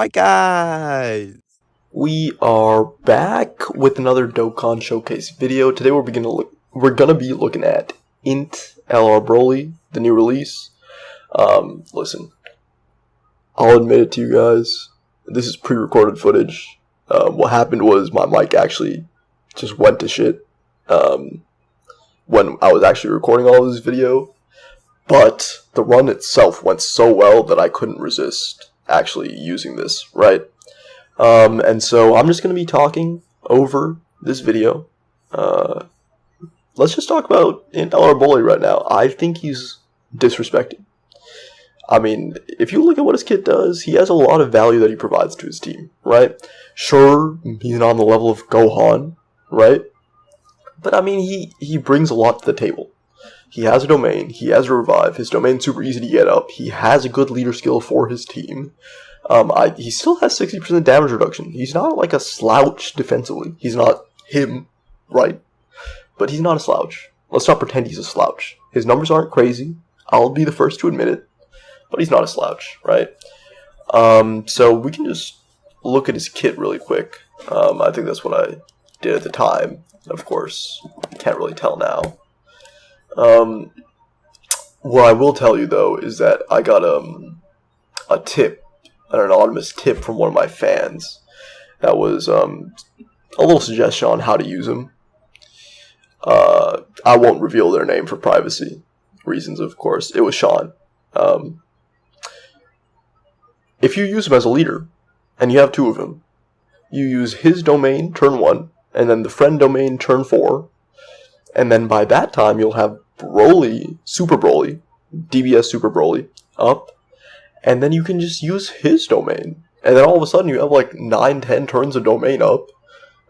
Alright guys, We are back with another Dokkan Showcase video. Today we're gonna be looking at Int LR Broly, the new release. Listen, I'll admit it to you guys, this is pre-recorded footage. What happened was my mic actually just went to shit when I was actually recording all of this video, but the run itself went so well that I couldn't resist actually using this, right? And so I'm just going to be talking over this video. Let's just talk about Int LR Broly right now. I think he's disrespected. I mean, if you look at what his kit does, he has a lot of value that he provides to his team, right? Sure, he's not on the level of Gohan, right? But I mean, he brings a lot to the table. He has a domain, he has a revive, his domain's super easy to get up, he has a good leader skill for his team. He still has 60% damage reduction. He's not like a slouch defensively. He's not him, right? But he's not a slouch. Let's not pretend he's a slouch. His numbers aren't crazy. I'll be the first to admit it. But he's not a slouch, right? So we can just look at his kit really quick. I think that's what I did at the time. Of course, can't really tell now. What I will tell you, though, is that I got a tip, an anonymous tip from one of my fans. That was a little suggestion on how to use him. I won't reveal their name for privacy reasons, of course. It was Sean. If you use him as a leader, and you have two of them, you use his domain turn 1, and then the friend domain turn 4, and then by that time you'll have Broly, Super Broly, DBS Super Broly, up, and then you can just use his domain. And then all of a sudden you have like 9-10 turns of domain up.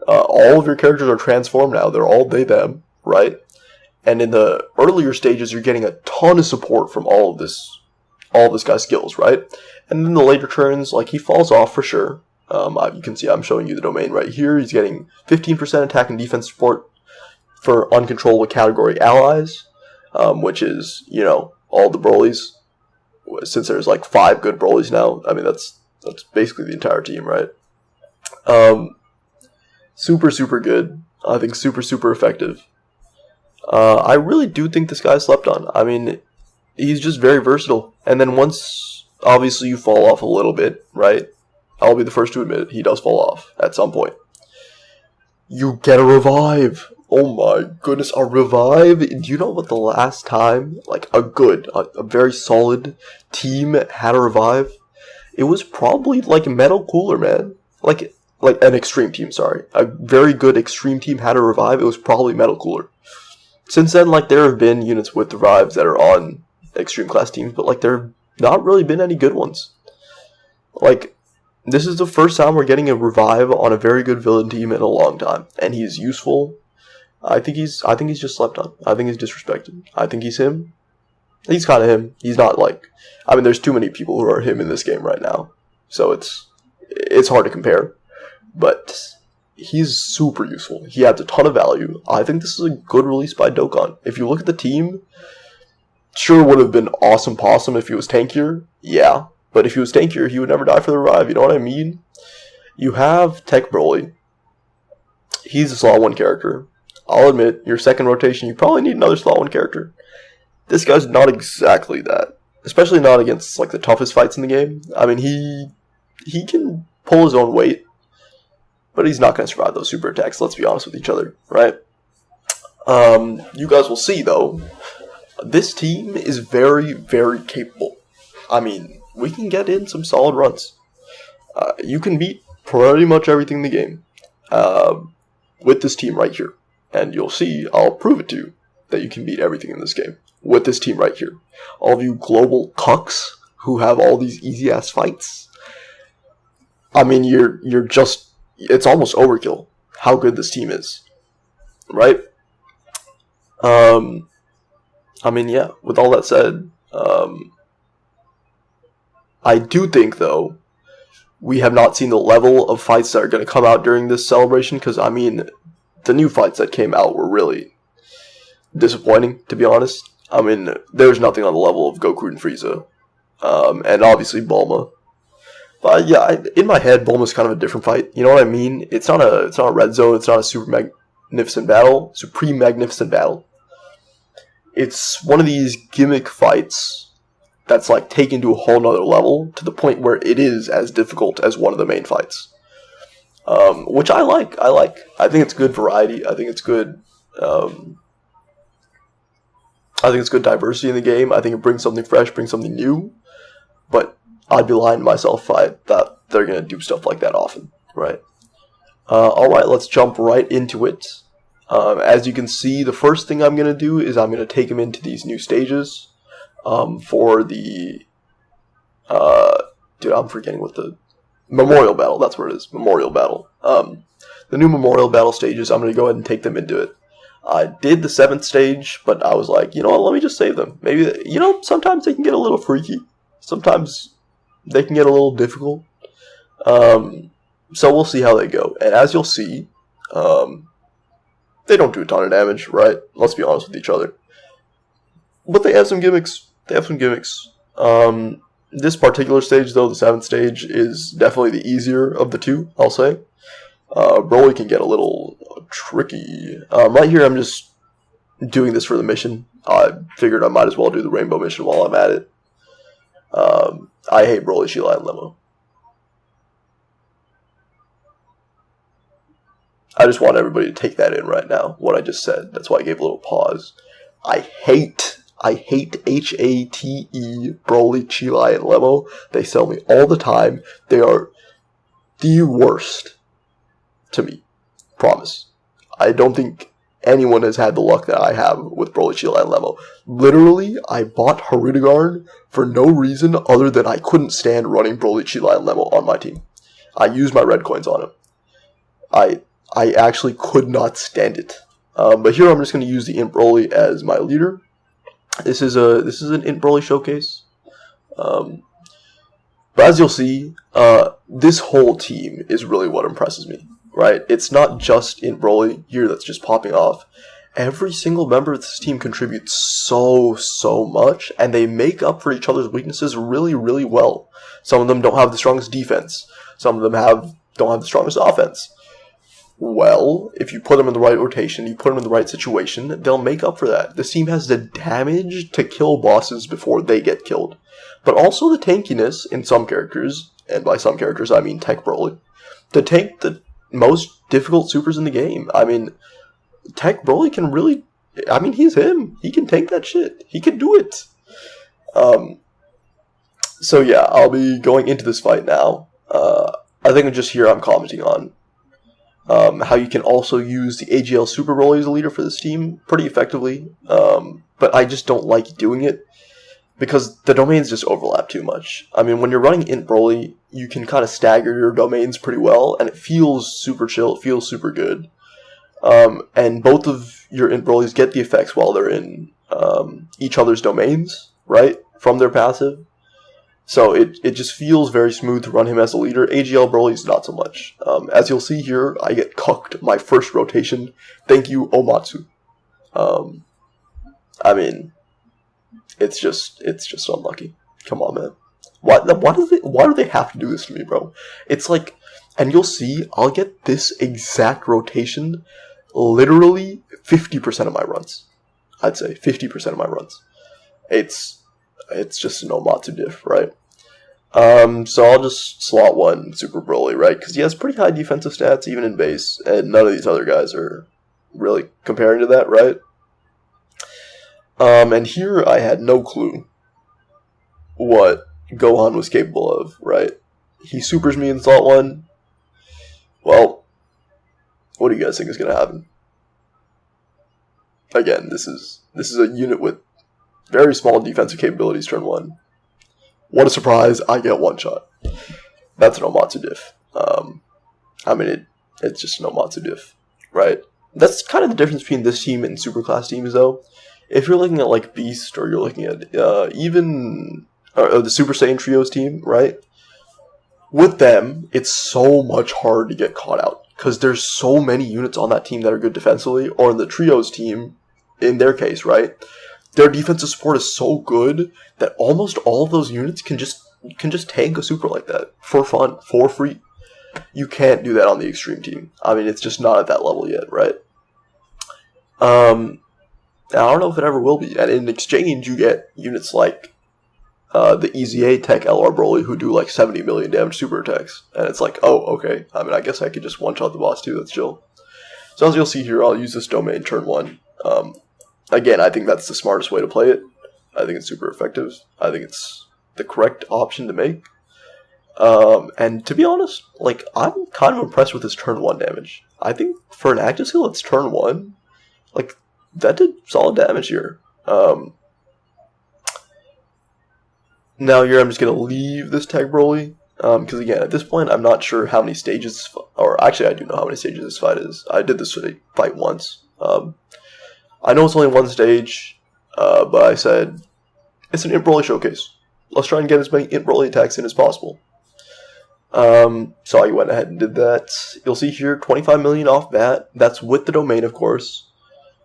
All of your characters are transformed now. They're all they, them, right? And in the earlier stages you're getting a ton of support from all of this guy's skills, right? And then the later turns, like, he falls off for sure. You can see I'm showing you the domain right here. He's getting 15% attack and defense support for uncontrollable category allies, which is, you know, all the Brolys. Since there's like 5 good Brolys now, I mean, that's basically the entire team, right? Super good. I think super effective. I really do think this guy slept on. I mean, he's just very versatile. And then once, obviously, you fall off a little bit, right? I'll be the first to admit it. He does fall off at some point. You get a revive. Oh my goodness, a revive? Do you know what the last time, like, a very solid team had a revive? It was probably, like, Metal Cooler, man. Like an extreme team, sorry. A very good extreme team had a revive. It was probably Metal Cooler. Since then, like, there have been units with revives that are on extreme class teams, but, like, there have not really been any good ones. Like, this is the first time we're getting a revive on a very good villain team in a long time. And he's useful. I think he's just slept on. I think he's disrespected. I think he's him. He's kind of him. He's not like, I mean, there's too many people who are him in this game right now. So it's hard to compare. But he's super useful. He adds a ton of value. I think this is a good release by Dokkan. If you look at the team, sure would have been awesome possum if he was tankier. Yeah. But if he was tankier, he would never die for the revive. You know what I mean? You have Teq Broly. He's a slot 1 character. I'll admit, your second rotation, you probably need another slot 1 character. This guy's not exactly that. Especially not against, like, the toughest fights in the game. I mean, he can pull his own weight. But he's not going to survive those super attacks, let's be honest with each other, right? You guys will see, though, this team is very capable. I mean, we can get in some solid runs. You can beat pretty much everything in the game with this team right here. And you'll see, I'll prove it to you, that you can beat everything in this game with this team right here. All of you global cucks who have all these easy-ass fights, I mean, you're just, it's almost overkill how good this team is, right? I mean, yeah, with all that said, I do think, though, we have not seen the level of fights that are going to come out during this celebration, because, I mean, the new fights that came out were really disappointing, to be honest. I mean, there's nothing on the level of Goku and Frieza. And obviously Bulma. But yeah, in my head, Bulma's kind of a different fight. You know what I mean? It's not a red zone. It's not a supreme magnificent battle. It's one of these gimmick fights that's like taken to a whole nother level to the point where it is as difficult as one of the main fights. Which I like. I think it's good variety. I think it's good. I think it's good diversity in the game. I think it brings something fresh, brings something new. But I'd be lying to myself if I thought they're going to do stuff like that often, right? Alright, let's jump right into it. As you can see, the first thing I'm going to do is I'm going to take him into these new stages for the... dude, I'm forgetting what the... Memorial Battle, that's what it is. Memorial Battle. The new Memorial Battle stages, I'm going to go ahead and take them into it. I did the 7th stage, but I was like, you know what, let me just save them. Maybe, you know, sometimes they can get a little freaky. Sometimes they can get a little difficult. So we'll see how they go. And as you'll see, they don't do a ton of damage, right? Let's be honest with each other. But they have some gimmicks. This particular stage, though, the 7th stage, is definitely the easier of the two, I'll say. Broly can get a little tricky. Right here, I'm just doing this for the mission. I figured I might as well do the rainbow mission while I'm at it. I hate Broly, Cheelai, and Lemo. I just want everybody to take that in right now, what I just said. That's why I gave a little pause. I hate H-A-T-E, Broly, Cheelai, and Lemo. They sell me all the time. They are the worst to me. Promise. I don't think anyone has had the luck that I have with Broly, Cheelai, and Lemo. Literally, I bought Hirudegarn for no reason other than I couldn't stand running Broly, Cheelai, and Lemo on my team. I used my red coins on him. I actually could not stand it. But here I'm just going to use the Int Broly as my leader. This is an Int Broly Showcase. But as you'll see, this whole team is really what impresses me, right? It's not just Int Broly here that's just popping off. Every single member of this team contributes so much, and they make up for each other's weaknesses really, really well. Some of them don't have the strongest defense. Some of them don't have the strongest offense. Well, if you put them in the right rotation, you put them in the right situation, they'll make up for that. This team has the damage to kill bosses before they get killed. But also the tankiness in some characters, and by some characters I mean Teq Broly, to tank the most difficult supers in the game. I mean, Teq Broly can really... I mean, he's him. He can tank that shit. He can do it. So yeah, I'll be going into this fight now. I think just here I'm commenting on how you can also use the AGL Super Broly as a leader for this team pretty effectively, but I just don't like doing it because the domains just overlap too much. I mean, when you're running Int Broly, you can kind of stagger your domains pretty well, and it feels super chill, it feels super good. And both of your Int Brolys get the effects while they're in each other's domains, right, from their passive. So it just feels very smooth to run him as a leader. AGL Broly's not so much. As you'll see here, I get cucked my first rotation. Thank you, Omatsu. I mean, it's just unlucky. Come on, man. Why do they have to do this to me, bro? It's like, and you'll see, I'll get this exact rotation literally 50% of my runs. I'd say 50% of my runs. It's just an Omatsu diff, right? So I'll just slot one Super Broly, right? Because he has pretty high defensive stats, even in base, and none of these other guys are really comparing to that, right? And here I had no clue what Gohan was capable of, right? He supers me in slot one. Well, what do you guys think is going to happen? Again, this is a unit with very small defensive capabilities turn one. What a surprise, I get one shot. That's an Omatsu diff. I mean, it's just an Omatsu diff, right? That's kind of the difference between this team and Superclass teams, though. If you're looking at, like, Beast, or you're looking at even the Super Saiyan Trios team, right? With them, it's so much harder to get caught out, because there's so many units on that team that are good defensively, or in the Trios team, in their case, right? Their defensive support is so good that almost all of those units can just can just tank a super like that for fun, for free. You can't do that on the extreme team. I mean, it's just not at that level yet, right? I don't know if it ever will be. And in exchange, you get units like the EZA Teq LR Broly, who do like 70 million damage super attacks. And it's like, oh, okay. I mean, I guess I could just one-shot the boss too. That's chill. So as you'll see here, I'll use this domain turn 1. Again, I think that's the smartest way to play it. I think it's super effective. I think it's the correct option to make. And to be honest, like, I'm kind of impressed with his turn 1 damage. I think for an active skill, it's turn 1. Like, that did solid damage here. Now here I'm just going to leave this Teq Broly. Because again, at this point, I'm not sure how many stages, or actually I do know how many stages this fight is. I did this fight once. I know it's only one stage, but I said, it's an Int Broly Showcase. Let's try and get as many Int Broly attacks in as possible. So I went ahead and did that. You'll see here, 25 million off bat. That's with the domain, of course.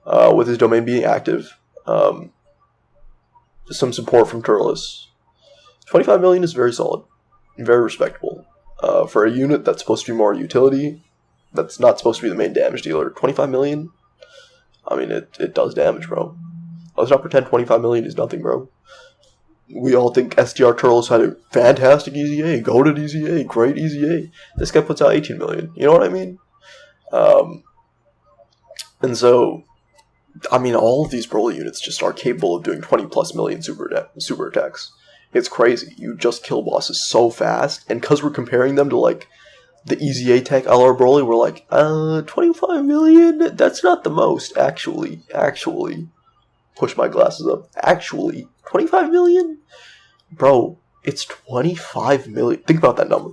With his domain being active. Some support from Turles. 25 million is very solid. Very respectable. For a unit that's supposed to be more utility, that's not supposed to be the main damage dealer. 25 million? I mean, it does damage, bro. Let's not pretend 25 million is nothing, bro. We all think SDR Turles had a fantastic EZA, goated EZA, great EZA. This guy puts out 18 million. You know what I mean? And so, I mean, all of these Broly units just are capable of doing 20 plus million super attacks. It's crazy. You just kill bosses so fast, and because we're comparing them to, like, the EZA Teq LR Broly, we're like, 25 million? That's not the most, actually. Push my glasses up. Actually, 25 million? Bro, it's 25 million. Think about that number.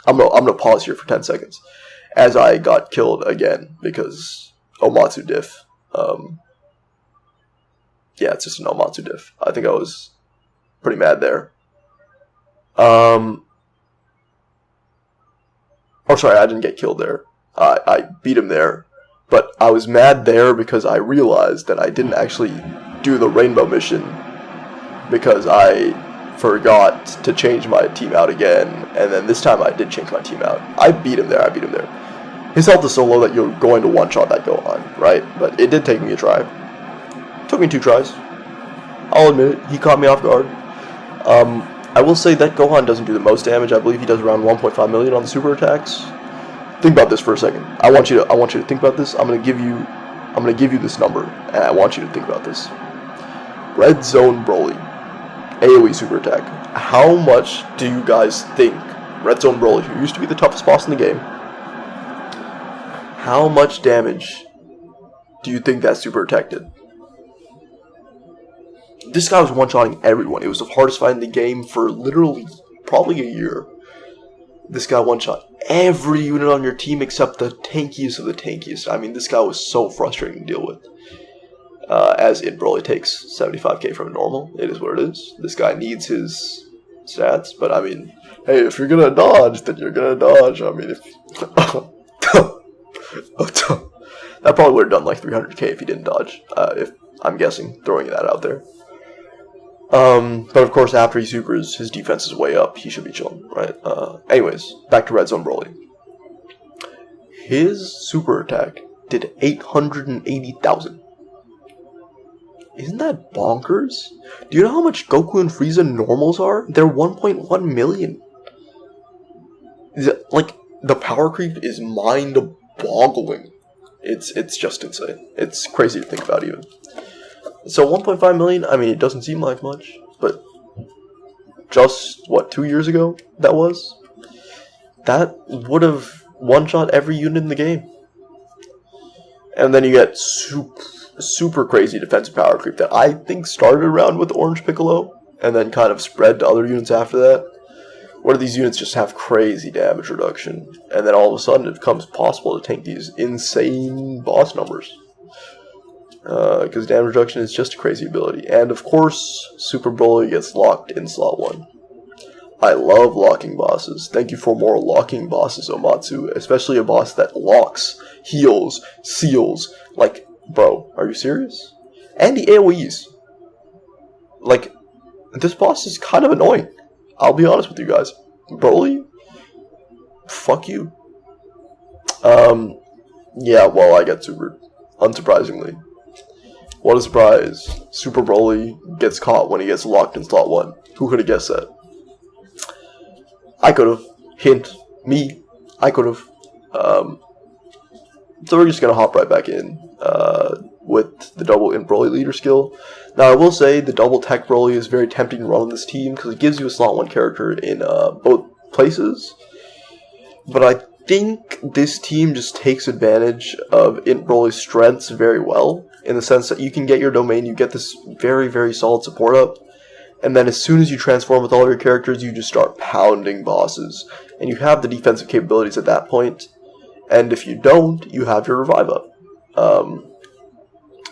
I'm gonna pause here for 10 seconds. As I got killed again, because Omatsu diff. Yeah, it's just an Omatsu diff. I think I was pretty mad there. Oh, sorry, I didn't get killed there. I beat him there. But I was mad there because I realized that I didn't actually do the rainbow mission because I forgot to change my team out again. And then this time I did change my team out. I beat him there. His health is so low that you're going to one-shot that Gohan, right? But it did take me a try. It took me 2 tries. I'll admit it. He caught me off guard. I will say that Gohan doesn't do the most damage. I believe he does around 1.5 million on the super attacks. Think about this for a second. I want you to think about this. I'm gonna give you this number, and I want you to think about this. Red Zone Broly, AoE super attack. How much do you guys think Red Zone Broly, who used to be the toughest boss in the game, how much damage do you think that super attack did? This guy was one-shotting everyone. It was the hardest fight in the game for literally probably a year. This guy one-shot every unit on your team except the tankiest of the tankiest. I mean, this guy was so frustrating to deal with. As Int Broly takes 75k from a normal, it is what it is. This guy needs his stats, but I mean, hey, if you're gonna dodge, then you're gonna dodge. I mean, if that probably would have done like 300k if he didn't dodge. If I'm guessing, throwing that out there. But of course, after he supers, his defense is way up. He should be chilling, right? Anyways, back to Red Zone Broly. His super attack did 880,000. Isn't that bonkers? Do you know how much Goku and Frieza normals are? They're 1.1 million. Like, the power creep is mind-boggling. It's just insane. It's crazy to think about even. So 1.5 million, I mean, it doesn't seem like much, but just, 2 years ago that was? That would have one-shot every unit in the game. And then you get super crazy defensive power creep that I think started around with Orange Piccolo, and then kind of spread to other units after that, where these units just have crazy damage reduction, and then all of a sudden it becomes possible to tank these insane boss numbers. Because damage reduction is just a crazy ability. And of course, Super Broly gets locked in slot 1. I love locking bosses. Thank you for more locking bosses, Omatsu. Especially a boss that locks, heals, seals. Like, bro, are you serious? And the AoEs. Like, this boss is kind of annoying. I'll be honest with you guys. Broly, fuck you. Yeah, well, I get supered. Unsurprisingly. What a surprise. Super Broly gets caught when he gets locked in slot 1. Who could have guessed that? I could have. Hint. Me. I could have. So we're just going to hop right back in with the double Int Broly leader skill. Now, I will say the double Teq Broly is very tempting to run on this team because it gives you a slot 1 character in both places. But I think this team just takes advantage of Int Broly's strengths very well, in the sense that you can get your domain, you get this very, very solid support up, and then as soon as you transform with all of your characters, you just start pounding bosses, and you have the defensive capabilities at that point, and if you don't, you have your revive up.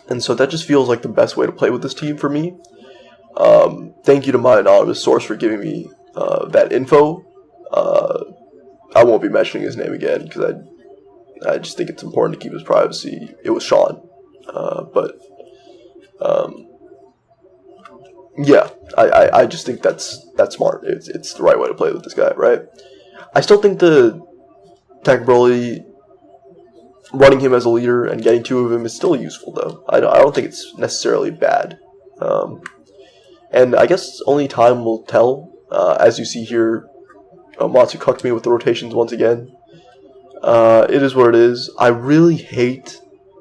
And so that just feels like the best way to play with this team for me. Thank you to my anonymous source for giving me that info. I won't be mentioning his name again because I just think it's important to keep his privacy. It was Sean. Yeah, I just think that's smart. It's the right way to play with this guy, right? I still think the Teq Broly, running him as a leader and getting 2 of him is still useful, though. I don't think it's necessarily bad. And I guess only time will tell. As you see here, Omatsu cucked me with the rotations once again. It is what it is. I really hate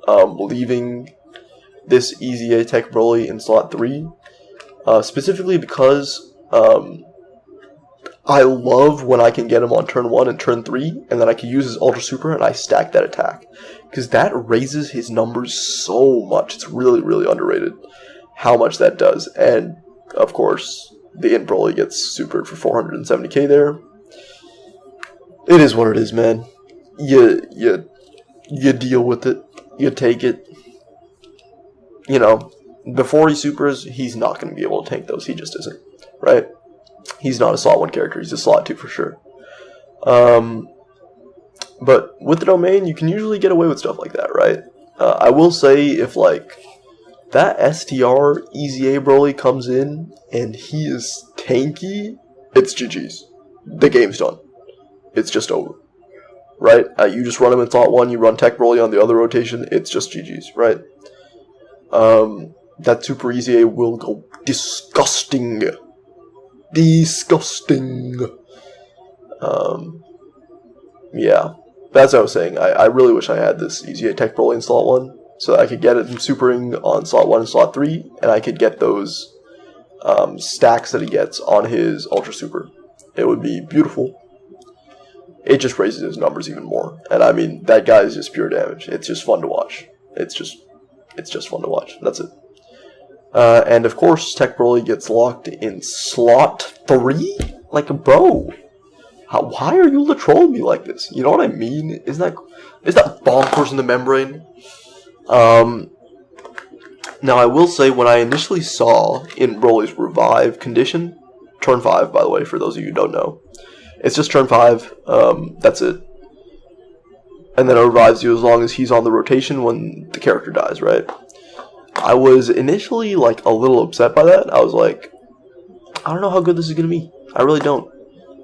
leaving this EZA Teq Broly in slot 3. Specifically because I love when I can get him on turn 1 and turn 3, and then I can use his Ultra Super and I stack that attack. Because that raises his numbers so much. It's really, really underrated how much that does. And, of course, the Int Broly gets supered for 470k there. It is what it is, man. You deal with it. You take it. You know, before he supers, he's not going to be able to tank those. He just isn't, right? He's not a slot 1 character. He's a slot 2 for sure. But with the domain, you can usually get away with stuff like that, right? I will say, if, like, that STR EZA Broly comes in and he is tanky, it's GG's. The game's done. It's just over, right? You just run him in slot 1, you run Teq Broly on the other rotation, it's just GG's, right? That Super EZA will go disgusting. Disgusting. Yeah, that's what I was saying. I really wish I had this EZA Teq Broly in slot 1, so that I could get it from supering on slot 1 and slot 3, and I could get those stacks that he gets on his Ultra Super. It would be beautiful. It just raises his numbers even more. And I mean, that guy is just pure damage. It's just fun to watch. It's just fun to watch. That's it. And of course, Teq Broly gets locked in slot 3? Like, bro, why are you trolling me like this? You know what I mean? Is that bonkers in the membrane? Now, I will say, when I initially saw Int Broly's revive condition, turn 5, by the way, for those of you who don't know, it's just turn 5, that's it. And then it revives you as long as he's on the rotation when the character dies, right? I was initially, like, a little upset by that. I was like, I don't know how good this is going to be. I really don't.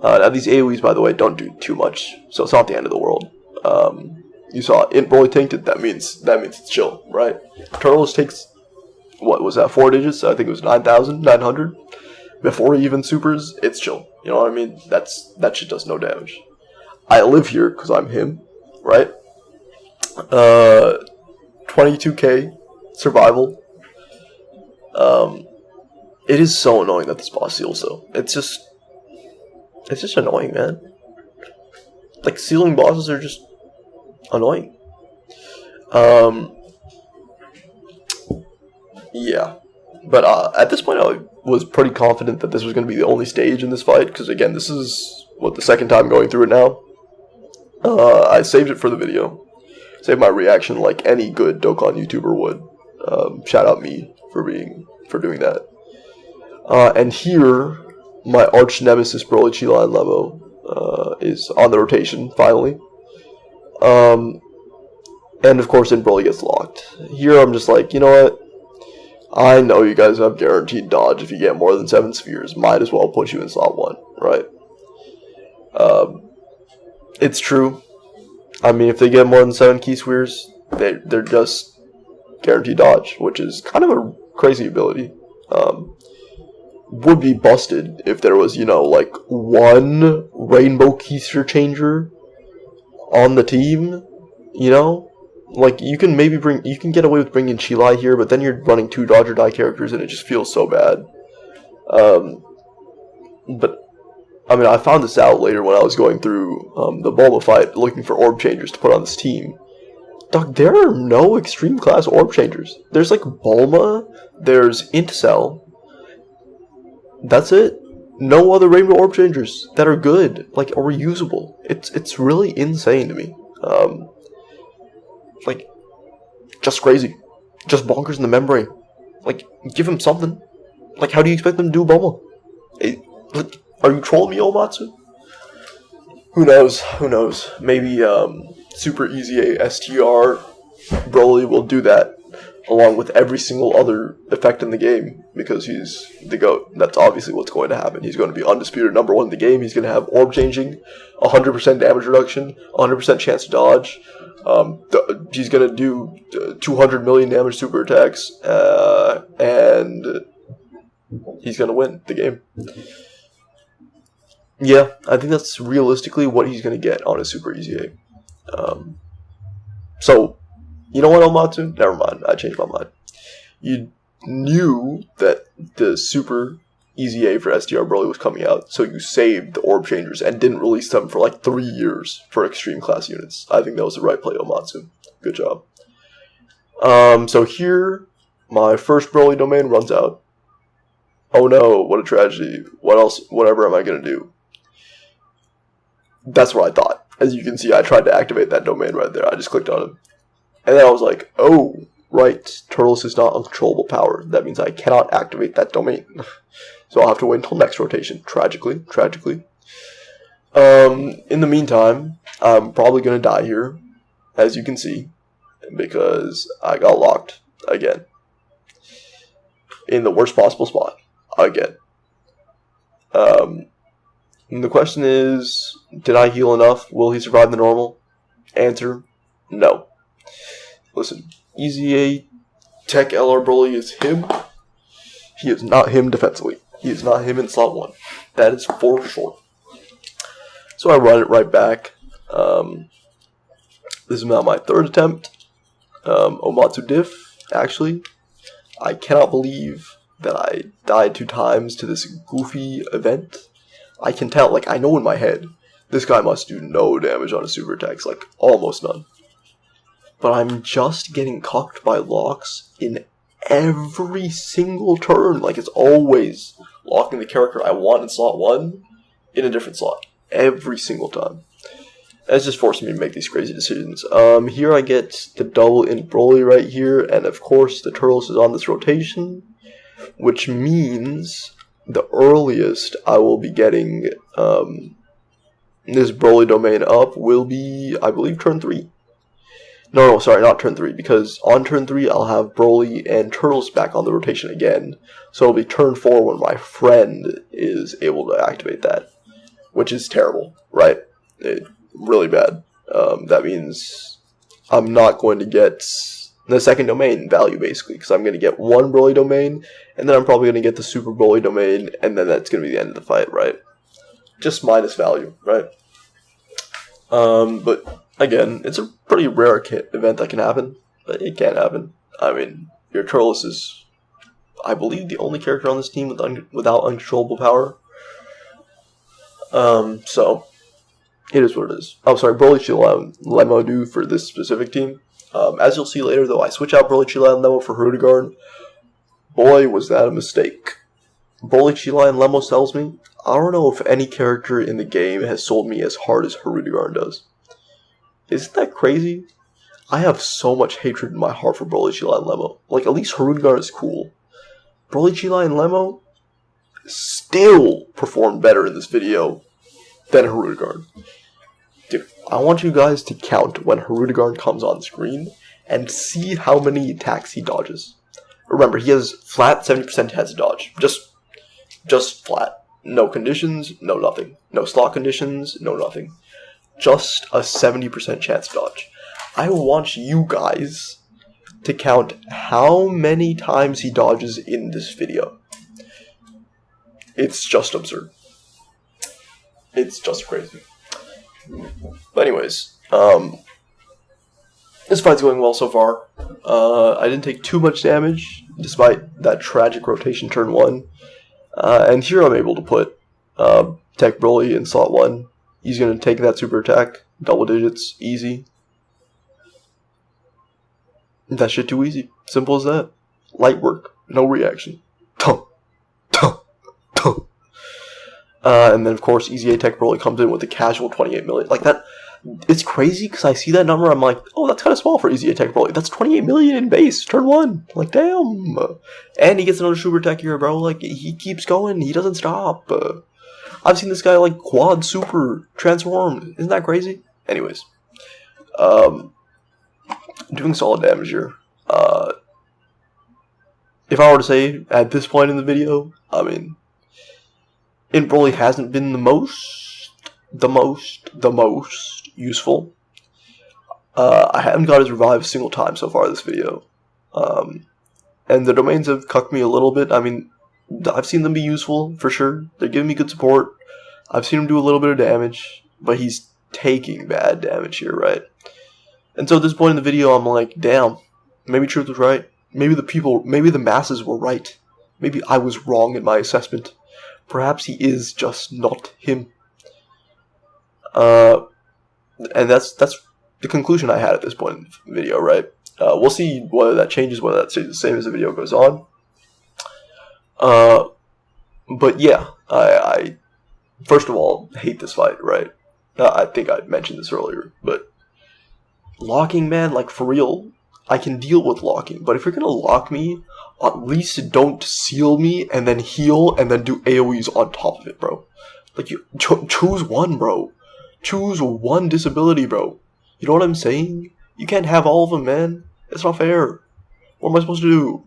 Now, these AoEs, by the way, don't do too much, so it's not the end of the world. You saw Int Broly tanked it, that means it's chill, right? Turtles takes, what was that, 4 digits? I think it was 9,900. Before he even supers, it's chill. You know what I mean? That shit does no damage. I live here because I'm him, right? 22k survival. It is so annoying that this boss seals, though. It's just annoying, man. Like, sealing bosses are just annoying. Yeah. But at this point, I was pretty confident that this was going to be the only stage in this fight, because again, this is, the second time going through it now. I saved it for the video. Saved my reaction like any good Dokkan YouTuber would. Shout out me for doing that. And here, my arch nemesis Broly, Cheelai, and Lemo is on the rotation, finally. And of course, then Broly gets locked. Here, I'm just like, you know what? I know you guys have guaranteed dodge if you get more than 7 spheres. Might as well put you in slot 1, right? It's true. I mean, if they get more than 7 key spheres, they're just guaranteed dodge, which is kind of a crazy ability. Would be busted if there was, like 1 rainbow keister changer on the team, Like, you can get away with bringing Cheelai here, but then you're running 2 dodge or die characters, and it just feels so bad. But, I mean, I found this out later when I was going through the Bulma fight, looking for orb changers to put on this team. Doc, there are no extreme class orb changers. There's, like, Bulma, there's Int Cell. That's it. No other rainbow orb changers that are good, like, or usable. It's really insane to me. Like, just crazy. Just bonkers in the membrane. Like, give him something. Like, how do you expect them to do Bulma? Are you trolling me, Omatsu? Who knows? Who knows? Maybe, Super EZA STR Broly will do that along with every single other effect in the game, because he's the GOAT. That's obviously what's going to happen. He's going to be undisputed number 1 in the game. He's going to have orb changing, 100% damage reduction, 100% chance to dodge. He's going to do 200 million damage super attacks, and he's going to win the game. Yeah, I think that's realistically what he's going to get on his Super EZA. So, you know what, Omatsu? Never mind, I changed my mind. You knew that the Super EZA for STR Broly was coming out, so you saved the orb changers and didn't release them for like 3 years for extreme class units. I think that was the right play, Omatsu. Good job. So here, my first Broly domain runs out. Oh no, what a tragedy. Whatever am I going to do? That's what I thought. As you can see, I tried to activate that domain right there. I just clicked on it. And then I was like, oh, right, Turles is not uncontrollable power. That means I cannot activate that domain. So I'll have to wait until next rotation, tragically. In the meantime, I'm probably going to die here, as you can see, because I got locked again. In the worst possible spot, again. And the question is, did I heal enough? Will he survive the normal? Answer, no. Listen, EZA Teq LR Broly is him. He is not him defensively. He is not him in slot 1. That is for sure. So I run it right back. This is now my 3rd attempt. Omatsu diff, actually. I cannot believe that I died 2 times to this goofy event. I can tell, like, I know in my head, this guy must do no damage on his super attacks, like, almost none. But I'm just getting cucked by locks in every single turn. Like, it's always locking the character I want in slot 1 in a different slot. Every single time. It's just forcing me to make these crazy decisions. Here I get the double Int Broly right here, and of course the Turles is on this rotation, which means the earliest I will be getting this Broly domain up will be, I believe, turn 3. No, sorry, not turn 3, because on turn 3 I'll have Broly and Turles back on the rotation again, so it'll be turn 4 when my friend is able to activate that, which is terrible, right? Really bad. That means I'm not going to get the second domain value, basically, because I'm going to get 1 Broly domain, and then I'm probably going to get the Super Broly domain, and then that's going to be the end of the fight, right? Just minus value, right? But again, it's a pretty rare event that can happen, but it can happen. I mean, your Turles is, I believe, the only character on this team without uncontrollable power. So it is what it is. Oh, sorry, Broly, Cheelai, and Lemo do for this specific team. As you'll see later, though, I switch out Broly, Cheelai, and Lemo for Hirudegarn. Boy, was that a mistake. Broly, Cheelai, and Lemo sells me. I don't know if any character in the game has sold me as hard as Hirudegarn does. Isn't that crazy? I have so much hatred in my heart for Broly, Cheelai, and Lemo. Like, at least Hirudegarn is cool. Broly, Cheelai, and Lemo still perform better in this video than Hirudegarn. Dude, I want you guys to count when Hirudegarn comes on screen and see how many attacks he dodges. Remember, he has flat 70% chance to dodge. Just flat. No conditions, no nothing. No slot conditions, no nothing. Just a 70% chance to dodge. I want you guys to count how many times he dodges in this video. It's just absurd. It's just crazy. But anyways, this fight's going well so far. I didn't take too much damage, despite that tragic rotation turn 1. And here I'm able to put Teq Broly in slot 1. He's going to take that super attack, double digits, easy. That shit too easy. Simple as that. Light work, no reaction. And then, of course, EZA Teq Broly comes in with a casual 28 million. Like that, it's crazy because I see that number. I'm like, oh, that's kind of small for EZA Teq Broly. That's 28 million in base, turn 1. Like, damn. And he gets another super attack here, bro. Like, he keeps going. He doesn't stop. I've seen this guy, like, quad super transform. Isn't that crazy? Anyways. Doing solid damage here. If I were to say, at this point in the video, I mean, Int Broly hasn't been the most useful. I haven't got his revive a single time so far this video. And the domains have cucked me a little bit. I mean, I've seen them be useful, for sure. They're giving me good support. I've seen him do a little bit of damage, but he's taking bad damage here, right? And so at this point in the video, I'm like, damn, maybe Truth was right. Maybe the masses were right. Maybe I was wrong in my assessment. Perhaps he is just not him. And that's the conclusion I had at this point in the video, right? We'll see whether that changes, whether that stays the same as the video goes on. But yeah, I first of all hate this fight, right? I think I mentioned this earlier, but locking, man, like for real, I can deal with locking, but if you're gonna lock me, at least don't seal me and then heal and then do AoEs on top of it, bro. Like, you choose one, bro. Choose one disability, bro. You know what I'm saying? You can't have all of them, man. It's not fair. What am I supposed to do?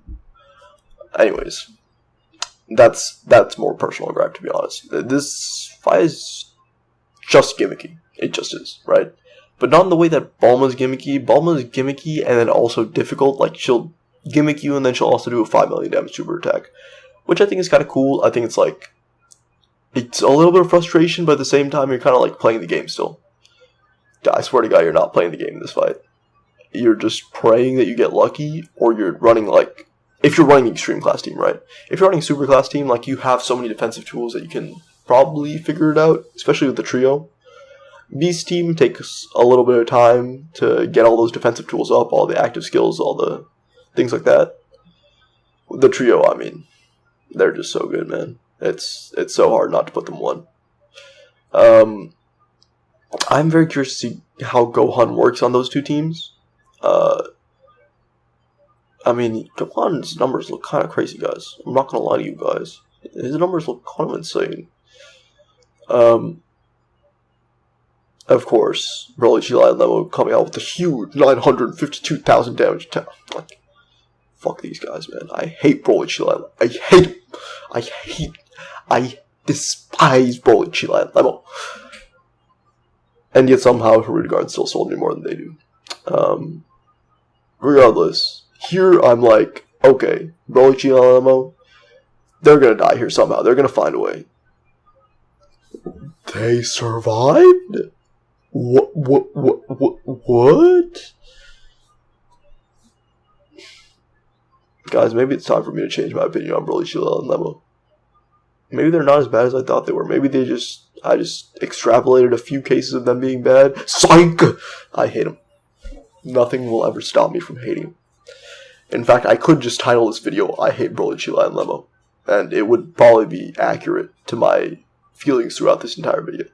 Anyways, that's more personal gripe, to be honest. This fight is just gimmicky. It just is, right? But not in the way that Bulma's gimmicky. Bulma's gimmicky and then also difficult. Like, she'll gimmick you and then she'll also do a 5 million damage super attack, which I think is kind of cool. I think it's like, it's a little bit of frustration, but at the same time, you're kind of like playing the game still. I swear to God, you're not playing the game in this fight. You're just praying that you get lucky, or you're running like, if you're running extreme class team, right? If you're running super class team, like, you have so many defensive tools that you can probably figure it out, especially with the trio. Beast team takes a little bit of time to get all those defensive tools up, all the active skills, all the things like that. The trio, I mean, they're just so good, man. It's so hard not to put them one. I'm very curious to see how Gohan works on those two teams. I mean, Gohan's numbers look kind of crazy, guys. I'm not going to lie to you guys. His numbers look kind of insane. Of course, Broly, Cheelai, and Lemo coming out with a huge 952,000 damage attack. Like, fuck these guys, man. I hate Broly, Cheelai. I hate I despise Broly, Cheelai, and Lemo. And yet somehow Hirudegarn still sold me more than they do. Regardless, here I'm like, okay, Broly, Cheelai, and Lemo, they're gonna die here somehow. They're gonna find a way. They survived? What? Guys, maybe it's time for me to change my opinion on Broly, Cheelai, and Lemo. Maybe they're not as bad as I thought they were. Maybe I just extrapolated a few cases of them being bad. Psych! I hate them. Nothing will ever stop me from hating them. In fact, I could just title this video, I hate Broly, Cheelai, and Lemo. And it would probably be accurate to my feelings throughout this entire video.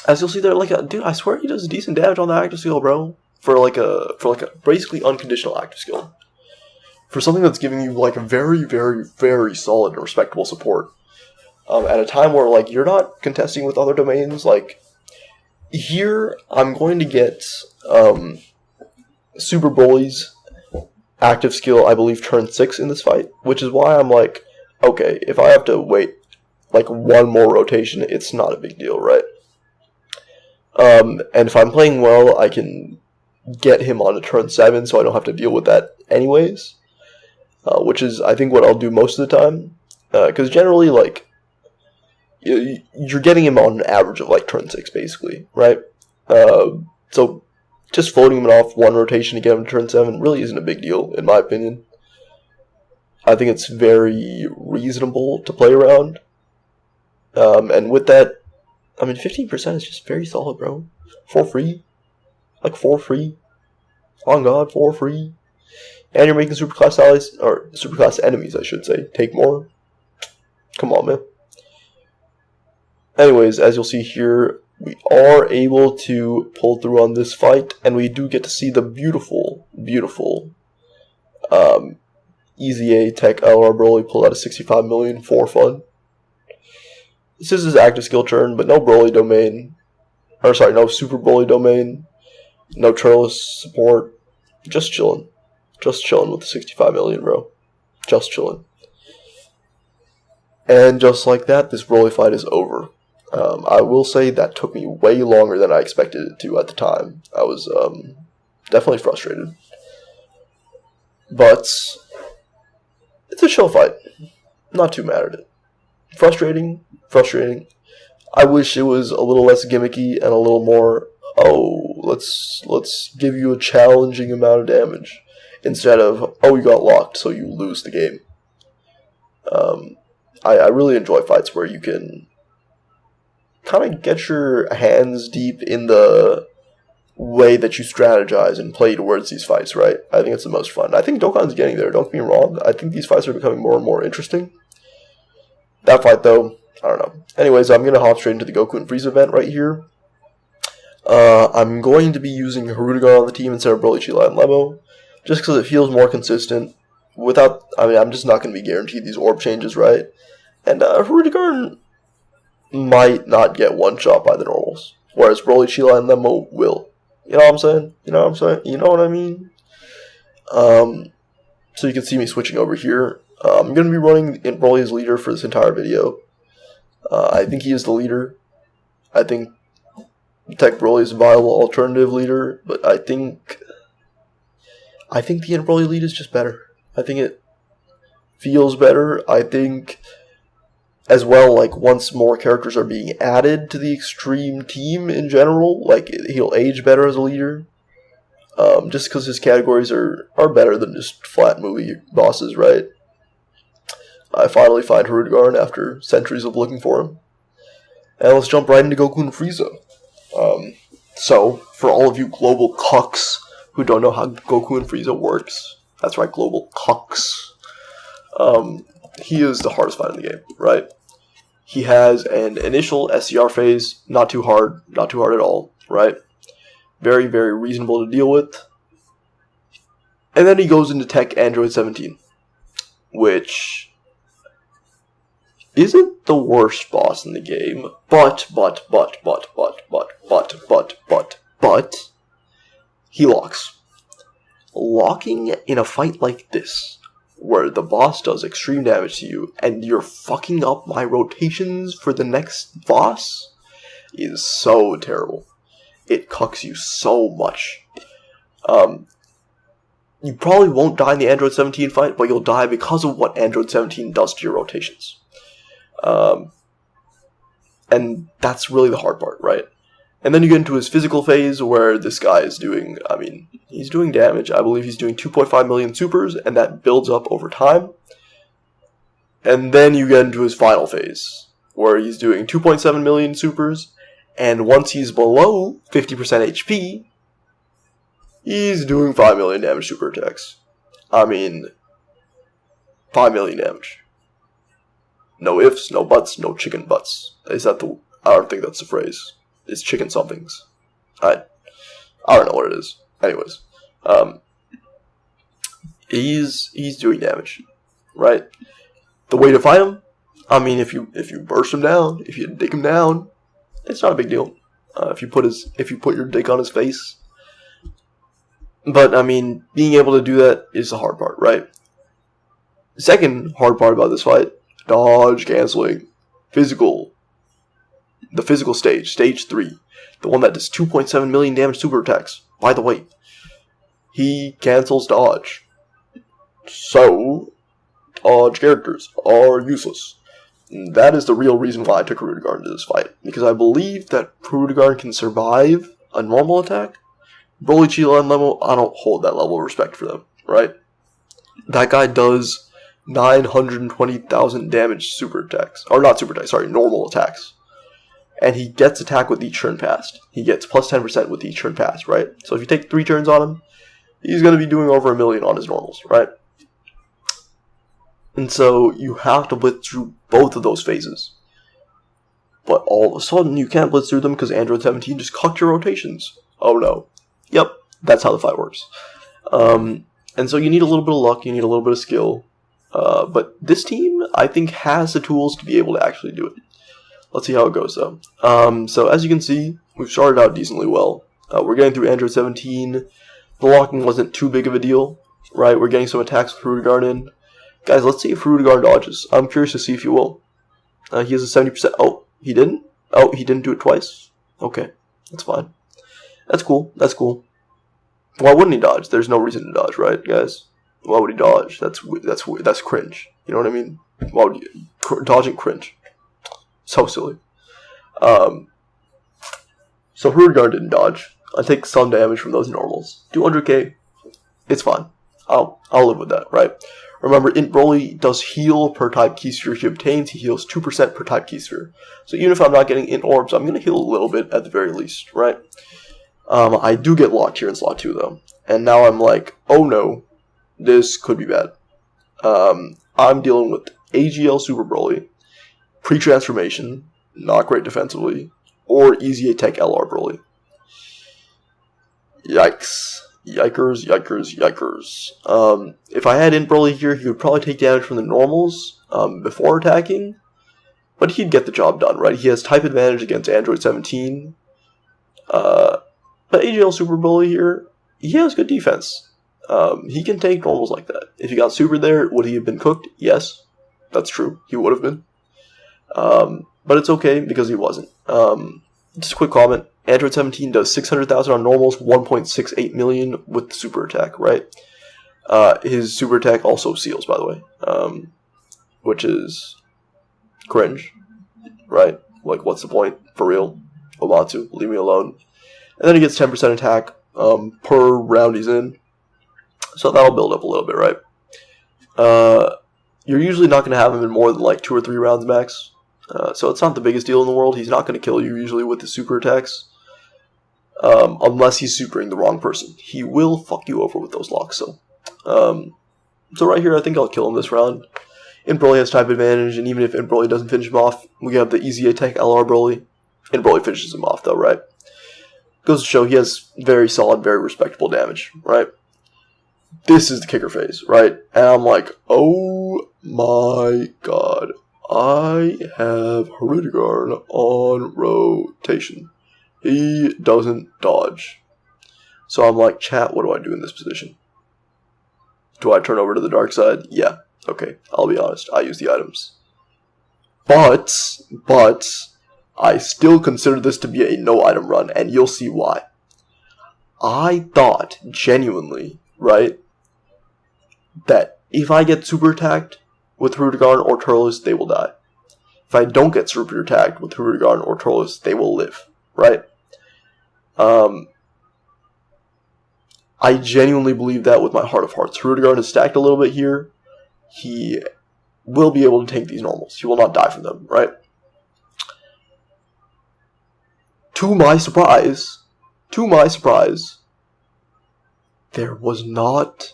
As you'll see there, like, dude, I swear he does decent damage on the active skill, bro. For like a basically unconditional active skill. For something that's giving you like a very, very, very solid and respectable support. At a time where like you're not contesting with other domains, like here I'm going to get Super Broly's active skill, I believe, turned 6 in this fight, which is why I'm like, okay, if I have to wait like one more rotation, it's not a big deal, right? And if I'm playing well, I can get him on a turn 7, so I don't have to deal with that anyways, which is, I think, what I'll do most of the time, because generally, like, you're getting him on an average of, like, turn 6, basically, right? So just floating him off one rotation to get him to turn 7 really isn't a big deal, in my opinion. I think it's very reasonable to play around. And with that, I mean, 15% is just very solid, bro. For free. Like, for free. On God, for free. And you're making superclass allies, or superclass enemies, I should say, take more. Come on, man. Anyways, as you'll see here, we are able to pull through on this fight, and we do get to see the beautiful, beautiful EZA Teq LR Broly pull out a 65 million for fun. This is his active skill turn, but no Broly domain. Or sorry, no Super Broly domain. No Turles support. Just chilling. Just chilling with the 65 million, bro. Just chilling. And just like that, this Broly fight is over. I will say that took me way longer than I expected it to at the time. I was definitely frustrated. But it's a chill fight. Not too mad at it. Frustrating. I wish it was a little less gimmicky and a little more, oh, let's give you a challenging amount of damage, instead of, oh, you got locked, so you lose the game. I really enjoy fights where you can kind of get your hands deep in the way that you strategize and play towards these fights, right? I think it's the most fun. I think Dokkan's getting there, don't get me wrong. I think these fights are becoming more and more interesting. That fight, though, I don't know. Anyways, I'm going to hop straight into the Goku and Frieza event right here. I'm going to be using Hirudegarn on the team instead of Broly, Cheelai, and Lemo, just because it feels more consistent. I'm just not going to be guaranteed these orb changes, right? And Hirudegarn might not get one shot by the normals, whereas Broly, Cheelai, and Lemo will. You know what I'm saying? You know what I mean? So you can see me switching over here. I'm going to be running Int Broly as leader for this entire video. I think he is the leader. I think Teq Broly is a viable alternative leader, but I think the Int Broly lead is just better. I think it feels better. I think, as well, like, once more characters are being added to the Extreme team in general, like, he'll age better as a leader. Just because his categories are better than just flat movie bosses, right? I finally find Hirudegarn after centuries of looking for him. And let's jump right into Goku and Frieza. So, for all of you global cucks who don't know how Goku and Frieza works, that's right, global cucks. He is the hardest fight in the game, right? He has an initial SCR phase, not too hard at all, right? Very, very reasonable to deal with. And then he goes into Teq Android 17, which isn't the worst boss in the game, but, he locks. Locking in a fight like this, where the boss does extreme damage to you, and you're fucking up my rotations for the next boss, is so terrible. It cucks you so much. You probably won't die in the Android 17 fight, but you'll die because of what Android 17 does to your rotations. And that's really the hard part, right? And then you get into his physical phase, where this guy is doing, he's doing damage. I believe he's doing 2.5 million supers, and that builds up over time. And then you get into his final phase, where he's doing 2.7 million supers, and once he's below 50% HP, he's doing 5 million damage super attacks. 5 million damage. No ifs, no buts, no chicken butts. I don't think that's the phrase. It's chicken somethings. I don't know what it is. Anyways. He's doing damage. Right? The way to fight him, if you burst him down, if you dig him down, it's not a big deal. If you put your dick on his face, But, I mean, being able to do that is the hard part, right? Second hard part about this fight, dodge canceling. Physical. The physical stage, stage 3. The one that does 2.7 million damage super attacks. By the way, he cancels dodge. So, dodge characters are useless. That is the real reason why I took Hirudegarn into this fight. Because I believe that Hirudegarn can survive a normal attack. Broly, Cheelai, and Lemo, I don't hold that level of respect for them, right? That guy does 920,000 damage super attacks. Or not super attacks, sorry, normal attacks. And he gets attack with each turn passed. He gets plus 10% with each turn passed, right? So if you take 3 turns on him, he's going to be doing over 1 million on his normals, right? And so you have to blitz through both of those phases. But all of a sudden, you can't blitz through them because Android 17 just cucked your rotations. Oh no. Yep, that's how the fight works. And so you need a little bit of luck, you need a little bit of skill. But this team, I think, has the tools to be able to actually do it. Let's see how it goes, though. So as you can see, we've started out decently well. We're getting through Android 17. The locking wasn't too big of a deal, right? We're getting some attacks with Hirudegarn in. Guys, let's see if Hirudegarn dodges. I'm curious to see if he will. He has a 70%. Oh, he didn't? Oh, he didn't do it twice? Okay, that's fine. That's cool. That's cool. Why wouldn't he dodge? There's no reason to dodge, right, guys? Why would he dodge? That's cringe. You know what I mean? Why would you dodging cringe? So silly. So Hirudegarn didn't dodge. I take some damage from those normals. 200k, it's fine. I'll live with that, right? Remember, Int Broly does heal per type key sphere he obtains. He heals 2% per type key sphere. So even if I'm not getting Int Orbs, I'm going to heal a little bit at the very least, right? I do get locked here in slot 2, though. And now I'm like, oh no, this could be bad. I'm dealing with AGL Super Broly, pre-transformation, not great defensively, or EZA Teq LR Broly. Yikes. Yikers, yikers, yikers. If I had Int Broly here, he would probably take damage from the normals before attacking, but he'd get the job done, right? He has type advantage against Android 17. But AGL Super Broly here, he has good defense. He can take normals like that. If he got super there, would he have been cooked? Yes, that's true. He would have been. But it's okay because he wasn't. Just a quick comment. Android 17 does 600,000 on normals, 1.68 million with super attack, right? His super attack also seals, by the way, which is cringe, right? Like, what's the point? For real? Omatsu, leave me alone. And then he gets 10% attack per round he's in. So that'll build up a little bit, right? You're usually not going to have him in more than like 2 or 3 rounds max. So it's not the biggest deal in the world. He's not going to kill you usually with the super attacks. Unless he's supering the wrong person. He will fuck you over with those locks, so. So right here, I think I'll kill him this round. Int Broly has type advantage, and even if Int Broly doesn't finish him off, we have the EZA Teq LR Broly. Int Broly finishes him off, though, right? Goes to show he has very solid, very respectable damage, right? This is the kicker phase, right? And I'm like, oh my god. I have Hirudegarn on rotation. He doesn't dodge. So I'm like, chat, what do I do in this position? Do I turn over to the dark side? Yeah. Okay, I'll be honest. I use the items. But, I still consider this to be a no-item run, and you'll see why. I thought, genuinely, right, that if I get super attacked with Hirudegarn or Turles, they will die. If I don't get super attacked with Hirudegarn or Turles, they will live, right? I genuinely believe that with my heart of hearts. Hirudegarn is stacked a little bit here. He will be able to take these normals. He will not die from them, right? To my surprise, there was not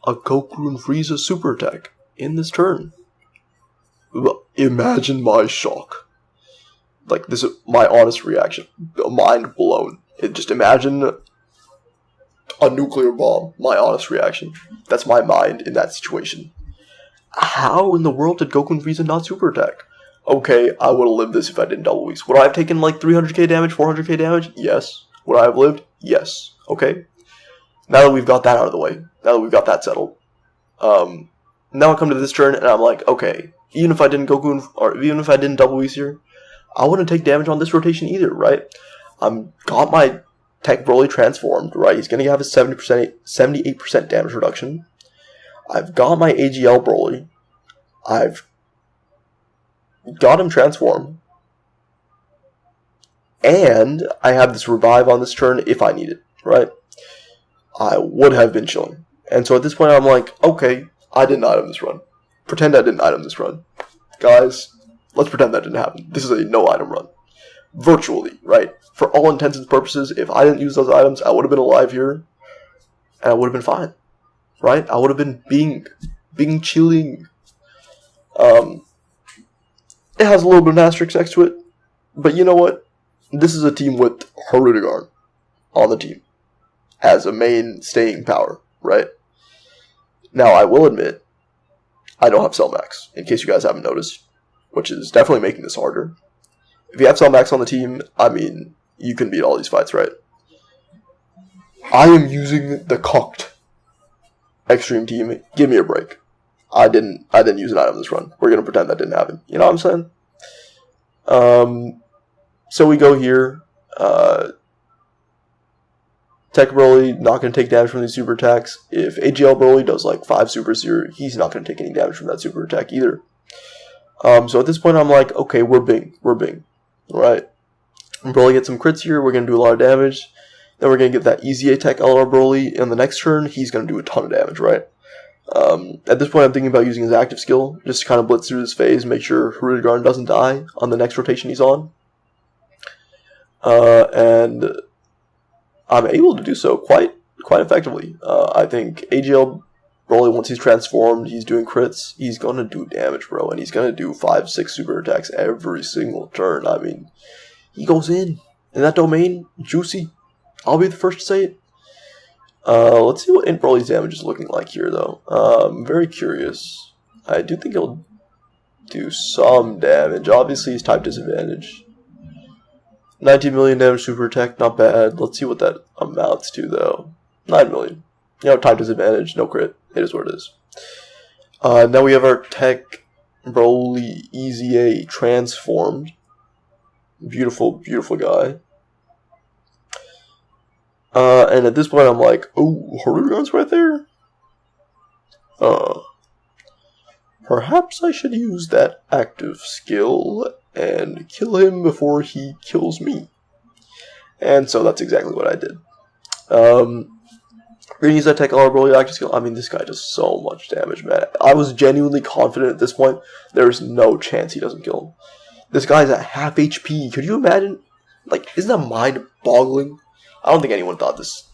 a Goku and Frieza super attack in this turn. Imagine my shock. Like, this is my honest reaction. Mind blown. Just imagine a nuclear bomb. My honest reaction. That's my mind in that situation. How in the world did Goku and Frieza not super attack? Okay, I would have lived this if I didn't double weeks. Would I have taken like 300k damage, 400k damage? Yes. Would I have lived? Yes. Okay. now that we've got that out of the way, now that we've got that settled, now I come to this turn and I'm like, okay, even if I didn't Goku, or even if I didn't double here, I wouldn't take damage on this rotation either, right? Got my Teq Broly transformed, right? He's gonna have a 78% damage reduction. I've got my AGL Broly. I've got him transformed. And I have this revive on this turn if I need it, right? I would have been chilling. And so at this point I'm like, okay, I didn't item this run. Pretend I didn't item this run. Guys, let's pretend that didn't happen. This is a no item run. Virtually, right? For all intents and purposes, if I didn't use those items, I would have been alive here. And I would have been fine. Right? I would have been being chilling. It has a little bit of an asterisk next to it. But you know what? This is a team with Hirudegarn on the team as a main staying power, right? Now, I will admit, I don't have Cell Max, in case you guys haven't noticed, which is definitely making this harder. If you have Cell Max on the team, I mean, you can beat all these fights, right? I am using the cocked Extreme team. Give me a break. I didn't use an item this run. We're gonna pretend that didn't happen. You know what I'm saying? So we go here. Teq Broly not going to take damage from these super attacks. If AGL Broly does like 5 supers here, he's not going to take any damage from that super attack either. So at this point I'm like, okay, we're Bing. Alright. Broly gets some crits here, we're going to do a lot of damage. Then we're going to get that EZA Teq LR Broly in the next turn, he's going to do a ton of damage, right? At this point I'm thinking about using his active skill, just to kind of blitz through this phase, make sure Hirudegarn doesn't die on the next rotation he's on. And I'm able to do so quite effectively. I think AGL Broly, once he's transformed, he's doing crits, he's going to do damage, bro. And he's going to do 5-6 super attacks every single turn. I mean, he goes in that domain, juicy. I'll be the first to say it. Let's see what Int Broly's damage is looking like here, though. I'm very curious. I do think he'll do some damage. Obviously, he's type disadvantage. 19 million damage super attack, not bad. Let's see what that amounts to, though. 9 million. You know, type disadvantage, no crit. It is what it is. Now we have our Teq Broly EZA transformed. Beautiful, beautiful guy. And at this point, I'm like, oh, Hirudegarn's right there? Perhaps I should use that active skill and kill him before he kills me. And so that's exactly what I did. We're gonna use that Teq LR Broly active skill. I mean, this guy does so much damage, man. I was genuinely confident at this point. There's no chance he doesn't kill him. This guy's at half HP. Could you imagine? Like, isn't that mind-boggling? I don't think anyone thought this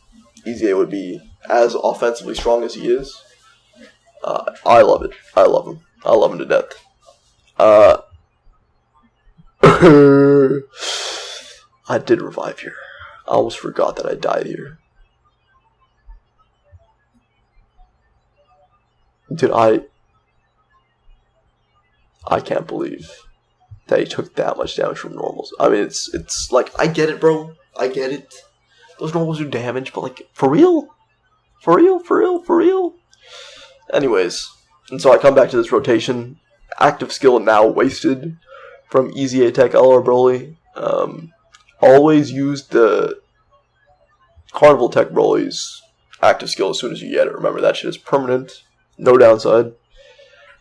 EZA would be as offensively strong as he is. I love it. I love him. I love him to death. I did revive here. I almost forgot that I died here. Dude, I can't believe that he took that much damage from normals. I mean, it's like, I get it, bro. I get it. Those normals do damage, but like, for real? For real? Anyways, and so I come back to this rotation. Active skill now wasted from EZA Teq LR Broly. Always use the Carnival Teq Broly's active skill as soon as you get it. Remember, that shit is permanent. No downside.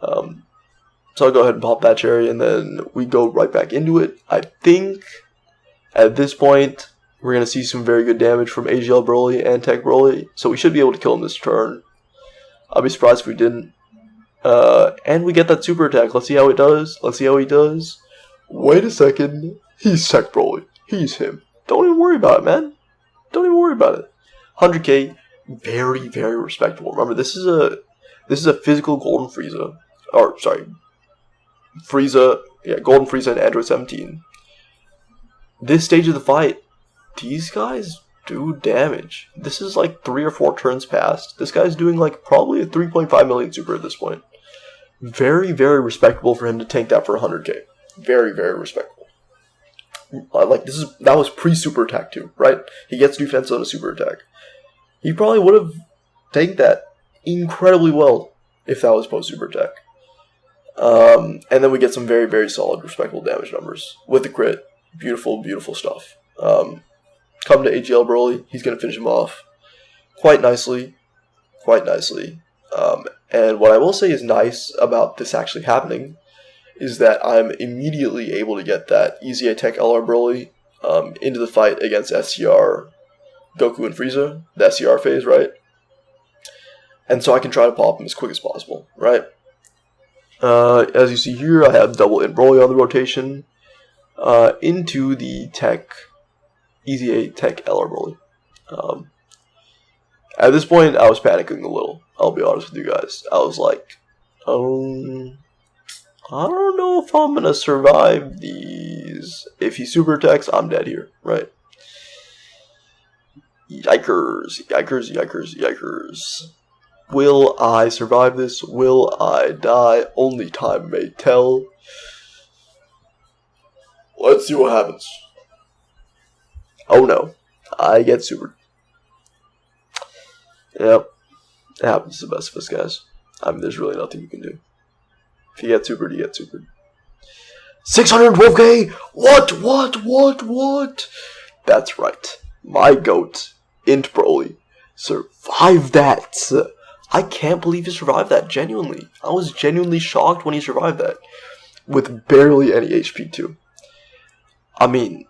So I'll go ahead and pop that cherry, and then we go right back into it. I think at this point we're going to see some very good damage from AGL Broly and Teq Broly, so we should be able to kill him this turn. I'll be surprised if we didn't. And we get that super attack. Let's see how it does. Let's see how he does. Wait a second. He's Teq Broly. He's him. Don't even worry about it, man. Don't even worry about it. 100k, very, very respectable. Remember, this is a physical Golden Frieza. Or, sorry. Frieza. Yeah, Golden Frieza and Android 17. This stage of the fight, these guys do damage. This is like 3 or 4 turns past. This guy's doing like probably a 3.5 million super at this point. Very, very respectable for him to tank that for 100k. Very, very respectable. Like, that was pre-super attack too, right? He gets defense on a super attack. He probably would have taken that incredibly well if that was post-super attack. And then we get some very, very solid, respectable damage numbers with the crit. Beautiful, beautiful stuff. Come to AGL Broly, he's going to finish him off quite nicely. Quite nicely. And what I will say is nice about this actually happening is that I'm immediately able to get that EZA Teq LR Broly into the fight against SCR Goku and Frieza, the SCR phase, right? And so I can try to pop him as quick as possible, right? As you see here, I have double Int Broly on the rotation into the EZA Teq LR Broly. At this point, I was panicking a little. I'll be honest with you guys. I was like, I don't know if I'm going to survive these. If he super attacks, I'm dead here, right? Yikers, yikers, yikers, yikers. Will I survive this? Will I die? Only time may tell. Let's see what happens. Oh no, I get supered. Yep, it happens to the best of us, guys. I mean, there's really nothing you can do. If you get supered, you get supered. 612k? What? That's right. My GOAT, Int Broly, survived that. I can't believe he survived that, genuinely. I was genuinely shocked when he survived that. With barely any HP, too. I mean,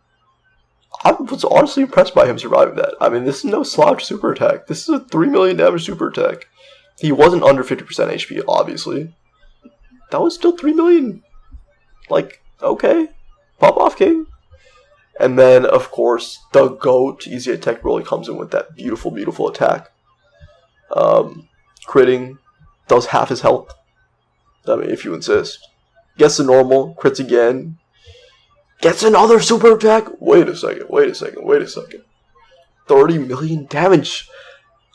I was honestly impressed by him surviving that. I mean, this is no slouch super attack. This is a 3 million damage super attack. He wasn't under 50% HP, obviously. That was still 3 million. Like, okay. Pop off, king. And then, of course, the GOAT, EZA Teq Broly, comes in with that beautiful, beautiful attack. Critting. Does half his health. I mean, if you insist. Gets the normal. Crits again. Gets another super attack. Wait a second. 30 million damage.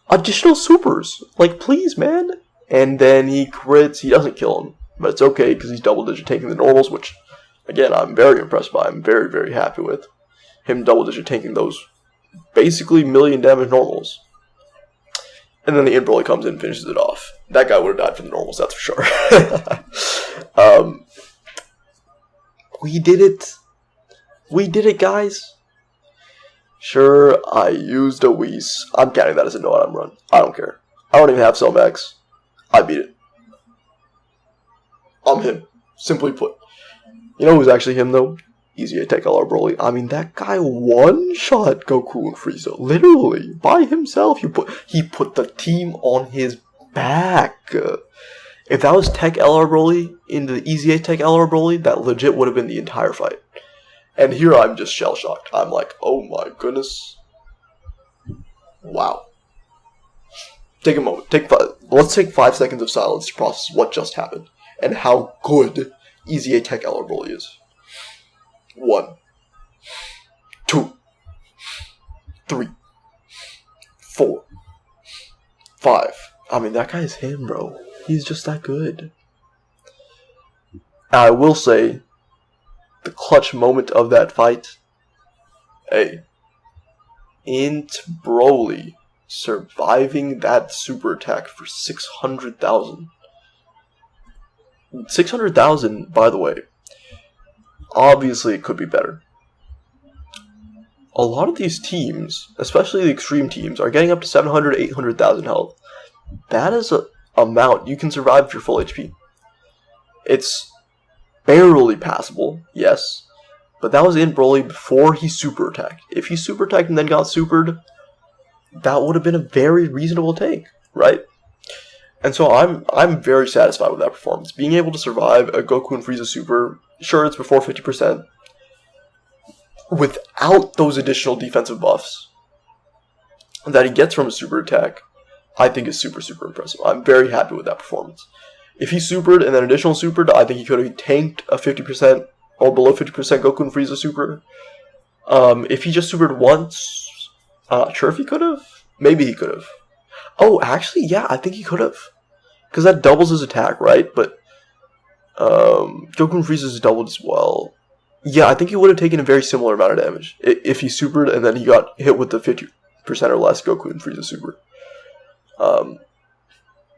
Additional supers. Like, please, man. And then he crits. He doesn't kill him. But it's okay because he's double digit tanking the normals, which, again, I'm very impressed by. I'm very, very happy with him double digit tanking those basically million damage normals. And then the Int Broly comes in and finishes it off. That guy would have died from the normals, that's for sure. We did it. We did it, guys. Sure, I used a Whis. I'm counting that as a no-item run. I don't care. I don't even have Cell Max. I beat it. I'm him. Simply put. You know who's actually him, though? EZA Teq LR Broly. I mean, that guy one-shot Goku and Frieza. Literally. By himself. He put the team on his back. If that was Teq LR Broly into the EZA Teq LR Broly, that legit would have been the entire fight. And here I'm just shell-shocked. I'm like, oh my goodness. Wow. Take a moment. Let's take 5 seconds of silence to process what just happened. And how good EZA Teq LR Broly is. 1, 2, 3, 4, 5. I mean, that guy's him, bro. He's just that good. I will say, the clutch moment of that fight, hey, Int Broly surviving that super attack for 600,000. 600,000, by the way, obviously it could be better. A lot of these teams, especially the extreme teams, are getting up to 700, 800,000 health. That is an amount you can survive with your full HP. It's barely passable, yes, but that was Int Broly before he super attacked. If he super attacked and then got supered, that would have been a very reasonable take, right? And so I'm very satisfied with that performance. Being able to survive a Goku and Frieza super, sure, it's before 50%, without those additional defensive buffs that he gets from a super attack, I think is super, super impressive. I'm very happy with that performance. If he supered and then additional supered, I think he could have tanked a 50% or below 50% Goku and Frieza super. If he just supered once, I'm not sure if he could have. Maybe he could have. Oh, actually, yeah, I think he could have. Because that doubles his attack, right? But Goku and Frieza's doubled as well. Yeah, I think he would have taken a very similar amount of damage if he supered and then he got hit with the 50% or less Goku and Frieza Super.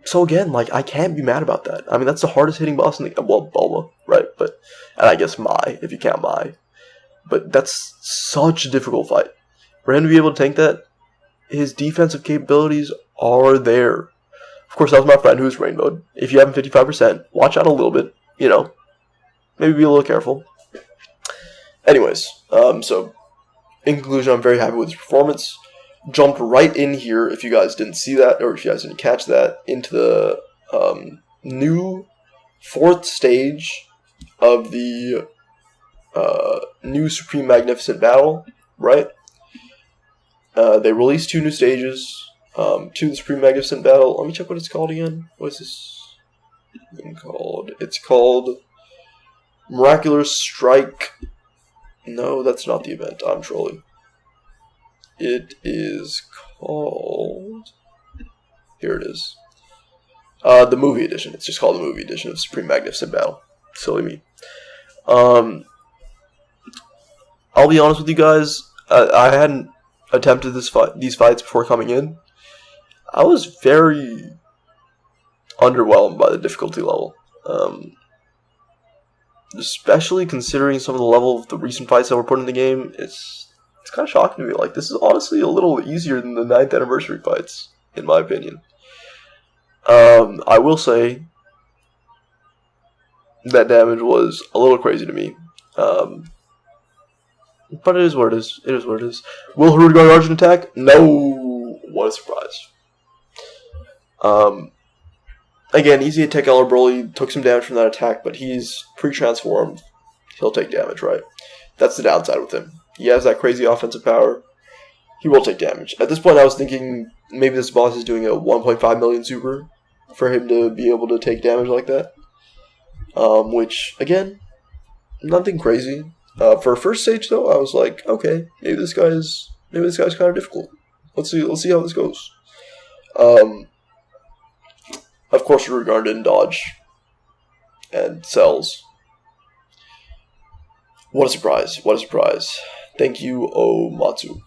So again, like, I can't be mad about that. I mean, that's the hardest hitting boss in the game. Well, Bulma, right? But, and I guess Mai, if you count Mai. But that's such a difficult fight. For him to be able to tank that, his defensive capabilities are there. Of course, that was my friend who was rainbowed. If you have him 55%, watch out a little bit. You know, maybe be a little careful. Anyways, so in conclusion, I'm very happy with his performance. Jumped right in here, if you guys didn't see that, or if you guys didn't catch that, into the new 4th stage of the new Supreme Magnificent Battle, right? They released 2 new stages to the Supreme Magnificent Battle. Let me check what it's called again. What is this thing called? It's called Miraculous Strike. No, that's not the event. I'm trolling. It is called... Here it is. The movie edition. It's just called the movie edition of Supreme Magnificent Battle. Silly me. I'll be honest with you guys. I hadn't attempted these fights before coming in. I was very underwhelmed by the difficulty level. Especially considering some of the level of the recent fights that were put in the game. It's kind of shocking to me. Like, this is honestly a little easier than the 9th anniversary fights, in my opinion. I will say that damage was a little crazy to me. But it is what it is. It is what it is. Will Hirudegarn Argent attack? No! What a surprise. Again, EZA Teq LR Broly took some damage from that attack, but he's pre-transformed. He'll take damage, right? That's the downside with him. He has that crazy offensive power. He will take damage. At this point, I was thinking maybe this boss is doing a 1.5 million super for him to be able to take damage like that. Which, again, nothing crazy. For a first stage, though, I was like, okay, maybe this guy's kind of difficult. Let's see how this goes. Of course, Hirudegarn didn't dodge and sells. What a surprise! What a surprise! Thank you, Omatsu.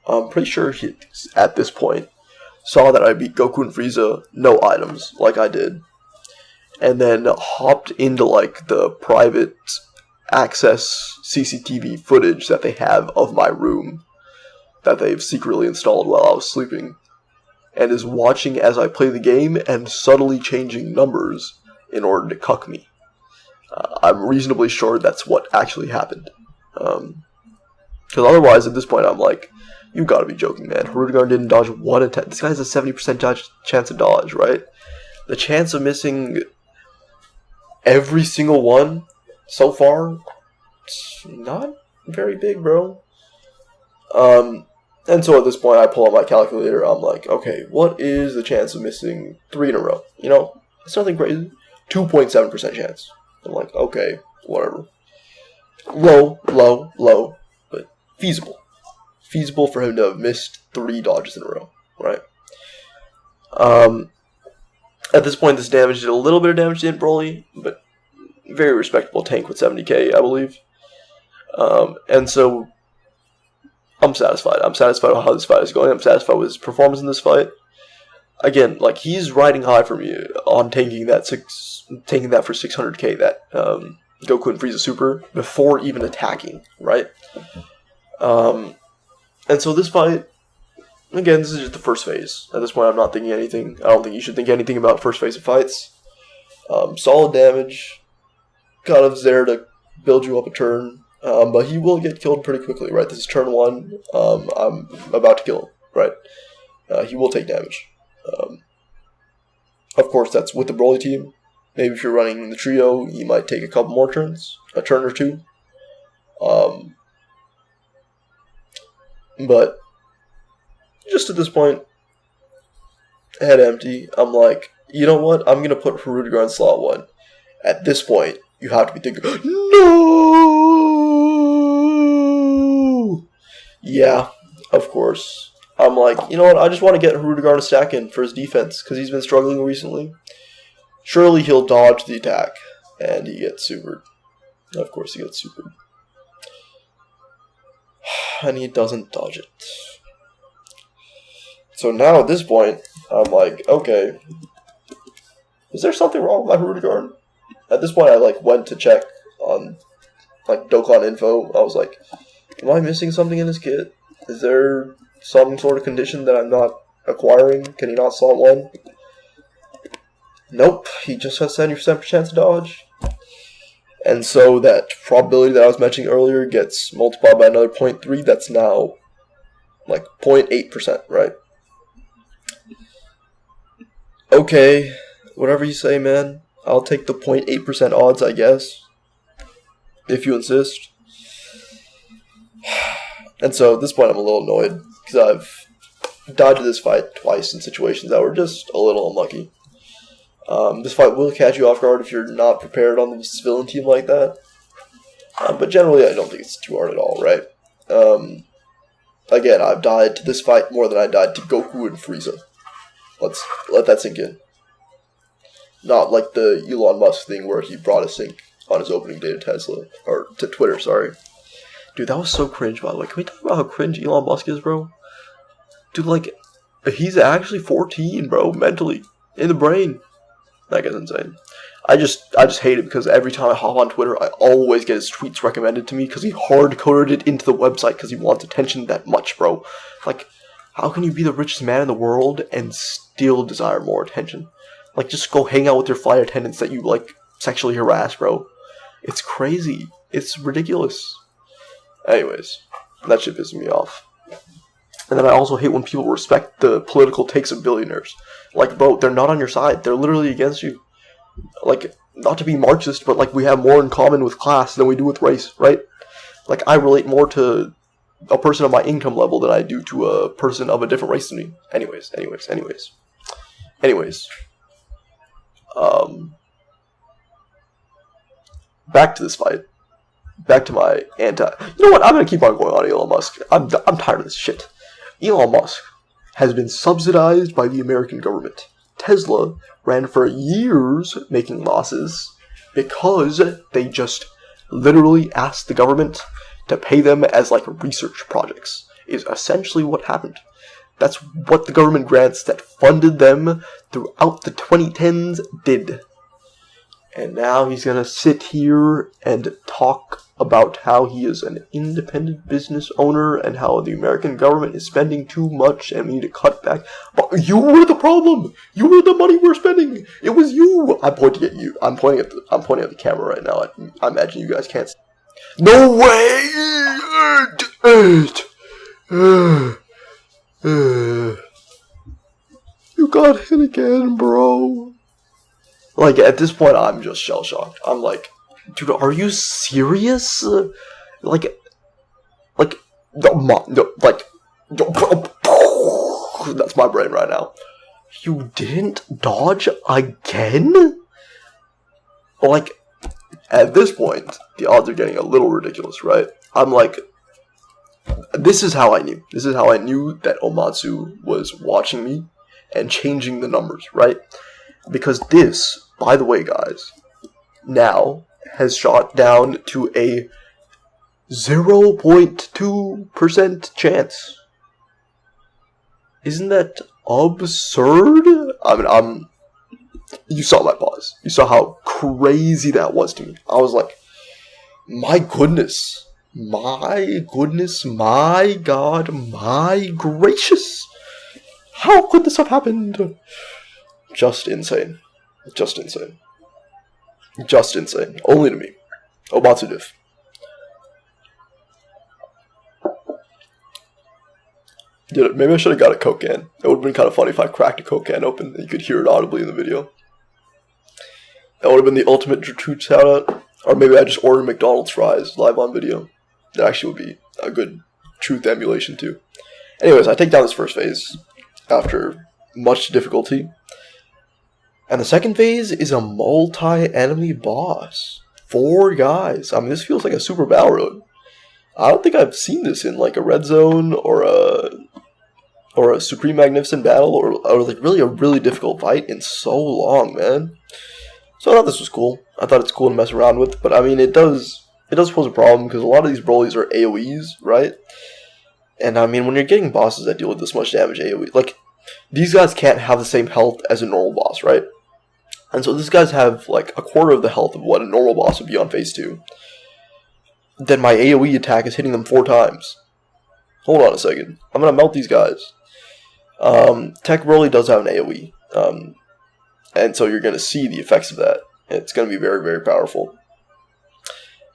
I'm pretty sure he, at this point, saw that I beat Goku and Frieza, no items, like I did, and then hopped into, like, the private access CCTV footage that they have of my room that they've secretly installed while I was sleeping, and is watching as I play the game and subtly changing numbers in order to cuck me. I'm reasonably sure that's what actually happened. Because otherwise, at this point, I'm like, you gotta be joking, man. Hirudegarn didn't dodge one attack. This guy has a 70% chance to dodge, right? The chance of missing every single one so far, it's not very big, bro. And so at this point, I pull out my calculator. I'm like, okay, what is the chance of missing 3 in a row? You know, it's nothing crazy. 2.7% chance. I'm like, okay, whatever. Low, but feasible. Feasible for him to have missed 3 dodges in a row, right? At this point, this damage did a little bit of damage to Int Broly, but very respectable tank with 70k, I believe. And so I'm satisfied. I'm satisfied with how this fight is going. I'm satisfied with his performance in this fight. Again, like, he's riding high for me on taking that for 600k, that Goku and Frieza Super, before even attacking, right? And so this fight, again, this is just the first phase. At this point, I'm not thinking anything. I don't think you should think anything about first phase of fights. Solid damage, kind of there to build you up a turn. But he will get killed pretty quickly, right? This is turn 1. I'm about to kill him, right? He will take damage. Of course, that's with the Broly team. Maybe if you're running the trio, you might take a couple more turns, a turn or two. But just at this point, head empty, I'm like, you know what? I'm going to put Hirudegarn in slot 1. At this point, you have to be thinking, no! Yeah, of course. I'm like, you know what? I just want to get Hirudegarn a stack in for his defense, because he's been struggling recently. Surely he'll dodge the attack, and he gets supered. Of course he gets supered. And he doesn't dodge it. So now at this point, I'm like, okay, is there something wrong with my Hirudegarn? At this point, I like went to check on like dokkan info. I was like, am I missing something in his kit? Is there some sort of condition that I'm not acquiring? Can he not salt one? Nope, he just has 70% chance to dodge. And so that probability that I was mentioning earlier gets multiplied by another 0.3. That's now like 0.8%, right? Okay, whatever you say, man. I'll take the 0.8% odds, I guess. If you insist. And so at this point I'm a little annoyed, because I've died to this fight twice in situations that were just a little unlucky. This fight will catch you off guard if you're not prepared on the civilian team like that. But generally I don't think it's too hard at all, right? Again, I've died to this fight more than I died to Goku and Frieza. Let's let that sink in. Not like the Elon Musk thing where he brought a sink on his opening day to Tesla, or to Twitter, sorry. Dude, that was so cringe, by the way. Can we talk about how cringe Elon Musk is, bro? Dude, like, he's actually 14, bro, mentally. In the brain. That guy's insane. I just hate it because every time I hop on Twitter, I always get his tweets recommended to me because he hard-coded it into the website because he wants attention that much, bro. Like, how can you be the richest man in the world and still desire more attention? Like, just go hang out with your flight attendants that you, like, sexually harass, bro. It's crazy. It's ridiculous. Anyways, that shit pisses me off. And then I also hate when people respect the political takes of billionaires. Like, bro, they're not on your side. They're literally against you. Like, not to be Marxist, but, like, we have more in common with class than we do with race, right? Like, I relate more to a person of my income level than I do to a person of a different race than me. Anyways. Back to this fight. Back to my anti... You know what? I'm going to keep on going on Elon Musk. I'm tired of this shit. Elon Musk has been subsidized by the American government. Tesla ran for years making losses because they just literally asked the government to pay them as like research projects, is essentially what happened. That's what the government grants that funded them throughout the 2010s did. And now he's going to sit here and talk about how he is an independent business owner and how the American government is spending too much and we need to cut back. But you were the problem. You were the money we're spending. It was you. I'm pointing at you. I'm pointing at the camera right now. I imagine you guys can't. No way. You got hit again, bro. Like, at this point, I'm just shell-shocked. I'm like, dude, are you serious? That's my brain right now. You didn't dodge again? Like, at this point, the odds are getting a little ridiculous, right? I'm like, this is how I knew. This is how I knew that Omatsu was watching me and changing the numbers, right? Because this, by the way, guys, now has shot down to a 0.2% chance. Isn't that absurd? I mean, you saw my pause. You saw how crazy that was to me. I was like, my goodness, my God, my gracious. How could this have happened? Just insane. Just insane. Just insane. Only to me. Omatsu diff. Dude, maybe I should have got a Coke can. It would have been kind of funny if I cracked a Coke can open and you could hear it audibly in the video. That would have been the ultimate truth shout-out. Or maybe I just ordered McDonald's fries live on video. That actually would be a good truth emulation too. Anyways, I take down this first phase after much difficulty. And the second phase is a multi-enemy boss. 4 guys. I mean, this feels like a super battle road. I don't think I've seen this in like a Red Zone or a Supreme Magnificent Battle or like really a really difficult fight in so long, man. So I thought this was cool. I thought it's cool to mess around with, but I mean, it does pose a problem because a lot of these Brolys are AoEs, right? And I mean, when you're getting bosses that deal with this much damage AoE, like these guys can't have the same health as a normal boss, right? And so these guys have like a quarter of the health of what a normal boss would be on phase 2. Then my AoE attack is hitting them 4 times. Hold on a second. I'm going to melt these guys. Teq Broly does have an AoE. And so you're going to see the effects of that. It's going to be very, very powerful.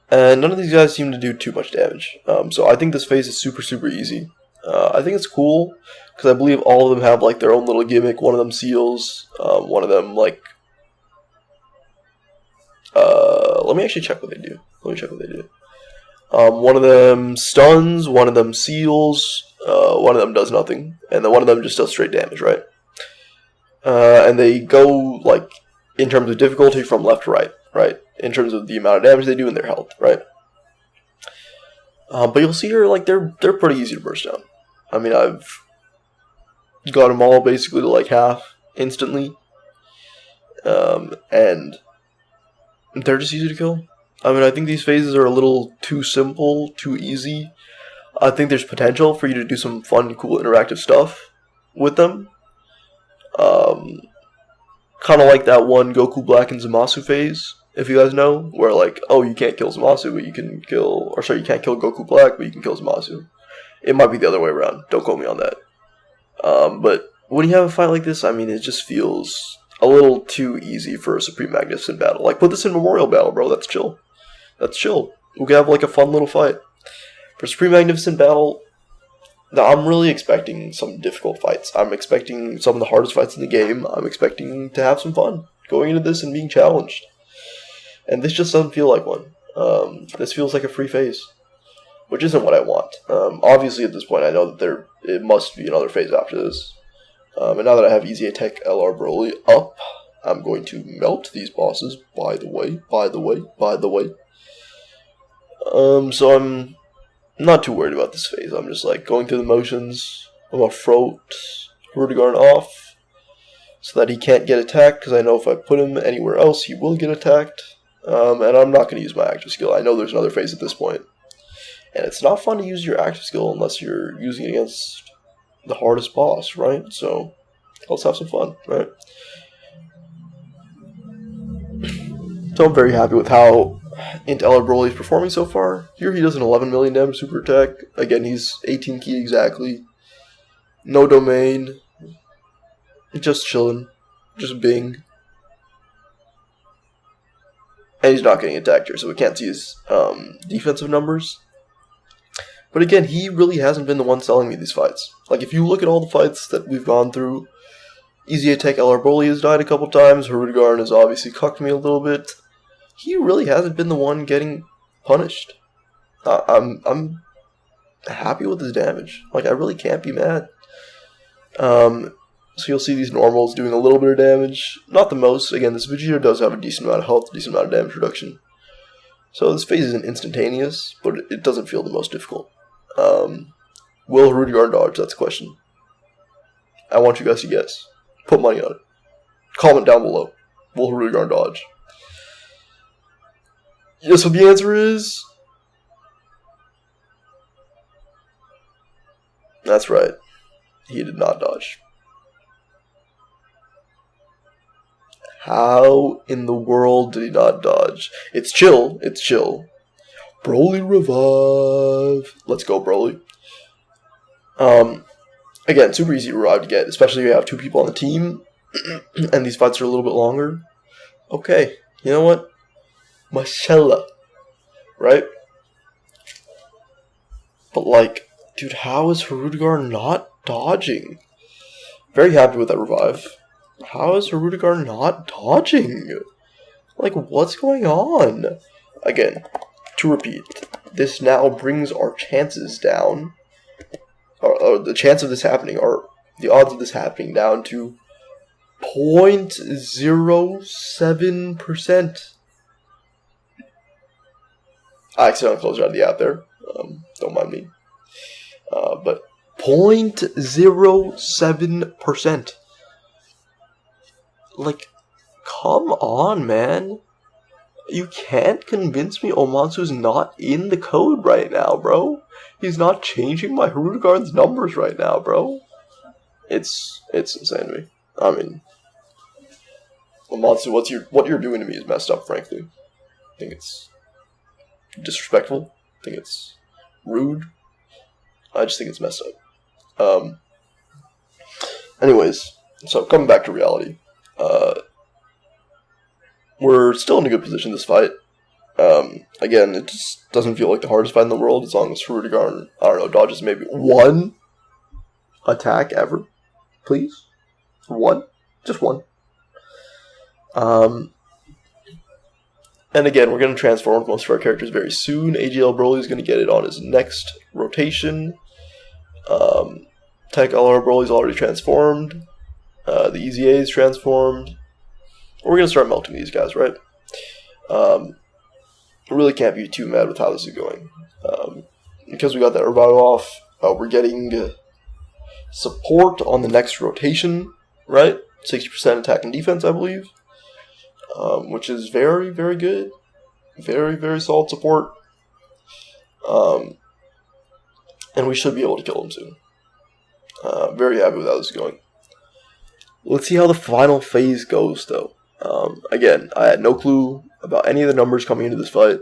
And none of these guys seem to do too much damage. So I think this phase is super, super easy. I think it's cool because I believe all of them have like their own little gimmick. One of them seals. One of them like... let me actually check what they do. One of them stuns, one of them seals, one of them does nothing, and then one of them just does straight damage, right? And they go, like, in terms of difficulty from left to right? In terms of the amount of damage they do and their health, right? But you'll see here, like, they're pretty easy to burst down. I mean, I've got them all basically to, like, half instantly. And they're just easy to kill. I mean, I think these phases are a little too simple, too easy. I think there's potential for you to do some fun, cool, interactive stuff with them. Kind of like that one Goku Black and Zamasu phase, if you guys know, where like, oh, you can't kill Zamasu, but you can kill, or sorry, you can't kill Goku Black, but you can kill Zamasu. It might be the other way around. Don't quote me on that. But when you have a fight like this, I mean, it just feels a little too easy for a Supreme Magnificent battle. Like, put this in Memorial Battle, bro. That's chill. That's chill. We can have, like, a fun little fight. For Supreme Magnificent Battle, I'm really expecting some difficult fights. I'm expecting some of the hardest fights in the game. I'm expecting to have some fun going into this and being challenged. And this just doesn't feel like one. This feels like a free phase, which isn't what I want. Obviously, at this point, I know that it must be another phase after this. And now that I have EZA Teq LR Broly up, I'm going to melt these bosses, by the way. So I'm not too worried about this phase. I'm just like going through the motions. I'm going to float Hirudegarn off so that he can't get attacked, because I know if I put him anywhere else, he will get attacked. And I'm not going to use my active skill. I know there's another phase at this point. And it's not fun to use your active skill unless you're using it against the hardest boss, right? So let's have some fun, right? So I'm very happy with how Int LR Broly is performing so far. Here he does an 11 million damage super attack. Again, he's 18 key exactly. No domain. Just chilling. Just Bing. And he's not getting attacked here, so we can't see his defensive numbers. But again, he really hasn't been the one selling me these fights. Like, if you look at all the fights that we've gone through, EZA Teq LR Broly has died a couple times, Hirudegarn has obviously cucked me a little bit. He really hasn't been the one getting punished. I'm happy with his damage. Like, I really can't be mad. So you'll see these normals doing a little bit of damage. Not the most. Again, this Vegeta does have a decent amount of health, decent amount of damage reduction. So this phase isn't instantaneous, but it doesn't feel the most difficult. Will Hirudegarn dodge? That's the question. I want you guys to guess. Put money on it. Comment down below. Will Hirudegarn dodge? Yes, so the answer is... That's right. He did not dodge. How in the world did he not dodge? It's chill. It's chill. Broly revive. Let's go, Broly. Again, super easy revive to get, especially if you have 2 people on the team, and these fights are a little bit longer. Okay, you know what? Mashallah. Right? But like, dude, how is Hirudegarn not dodging? Very happy with that revive. How is Hirudegarn not dodging? Like, what's going on? Again, to repeat, this now brings our chances down, or the chance of this happening, or the odds of this happening down to 0.07%. I accidentally closed out of the app there. Don't mind me. But 0.07%. Like, come on, man. You can't convince me Omatsu's not in the code right now, bro. He's not changing my Hirudegarn's numbers right now, bro. It's insane to me. I mean, Omatsu, what you're doing to me is messed up, frankly. I think it's disrespectful. I think it's rude. I just think it's messed up. Anyways, so coming back to reality, we're still in a good position this fight. Again, it just doesn't feel like the hardest fight in the world as long as Hirudegarn, I don't know, dodges maybe one attack ever. Please? One? Just one. And again, we're going to transform most of our characters very soon. AGL Broly is going to get it on his next rotation. Teq LR Broly is already transformed. The EZA is transformed. We're going to start melting these guys, right? Really can't be too mad with how this is going. Because we got that revival off, we're getting support on the next rotation, right? 60% attack and defense, I believe. Which is very, very good. Very, very solid support. And we should be able to kill him soon. Very happy with how this is going. Let's see how the final phase goes, though. Again, I had no clue about any of the numbers coming into this fight.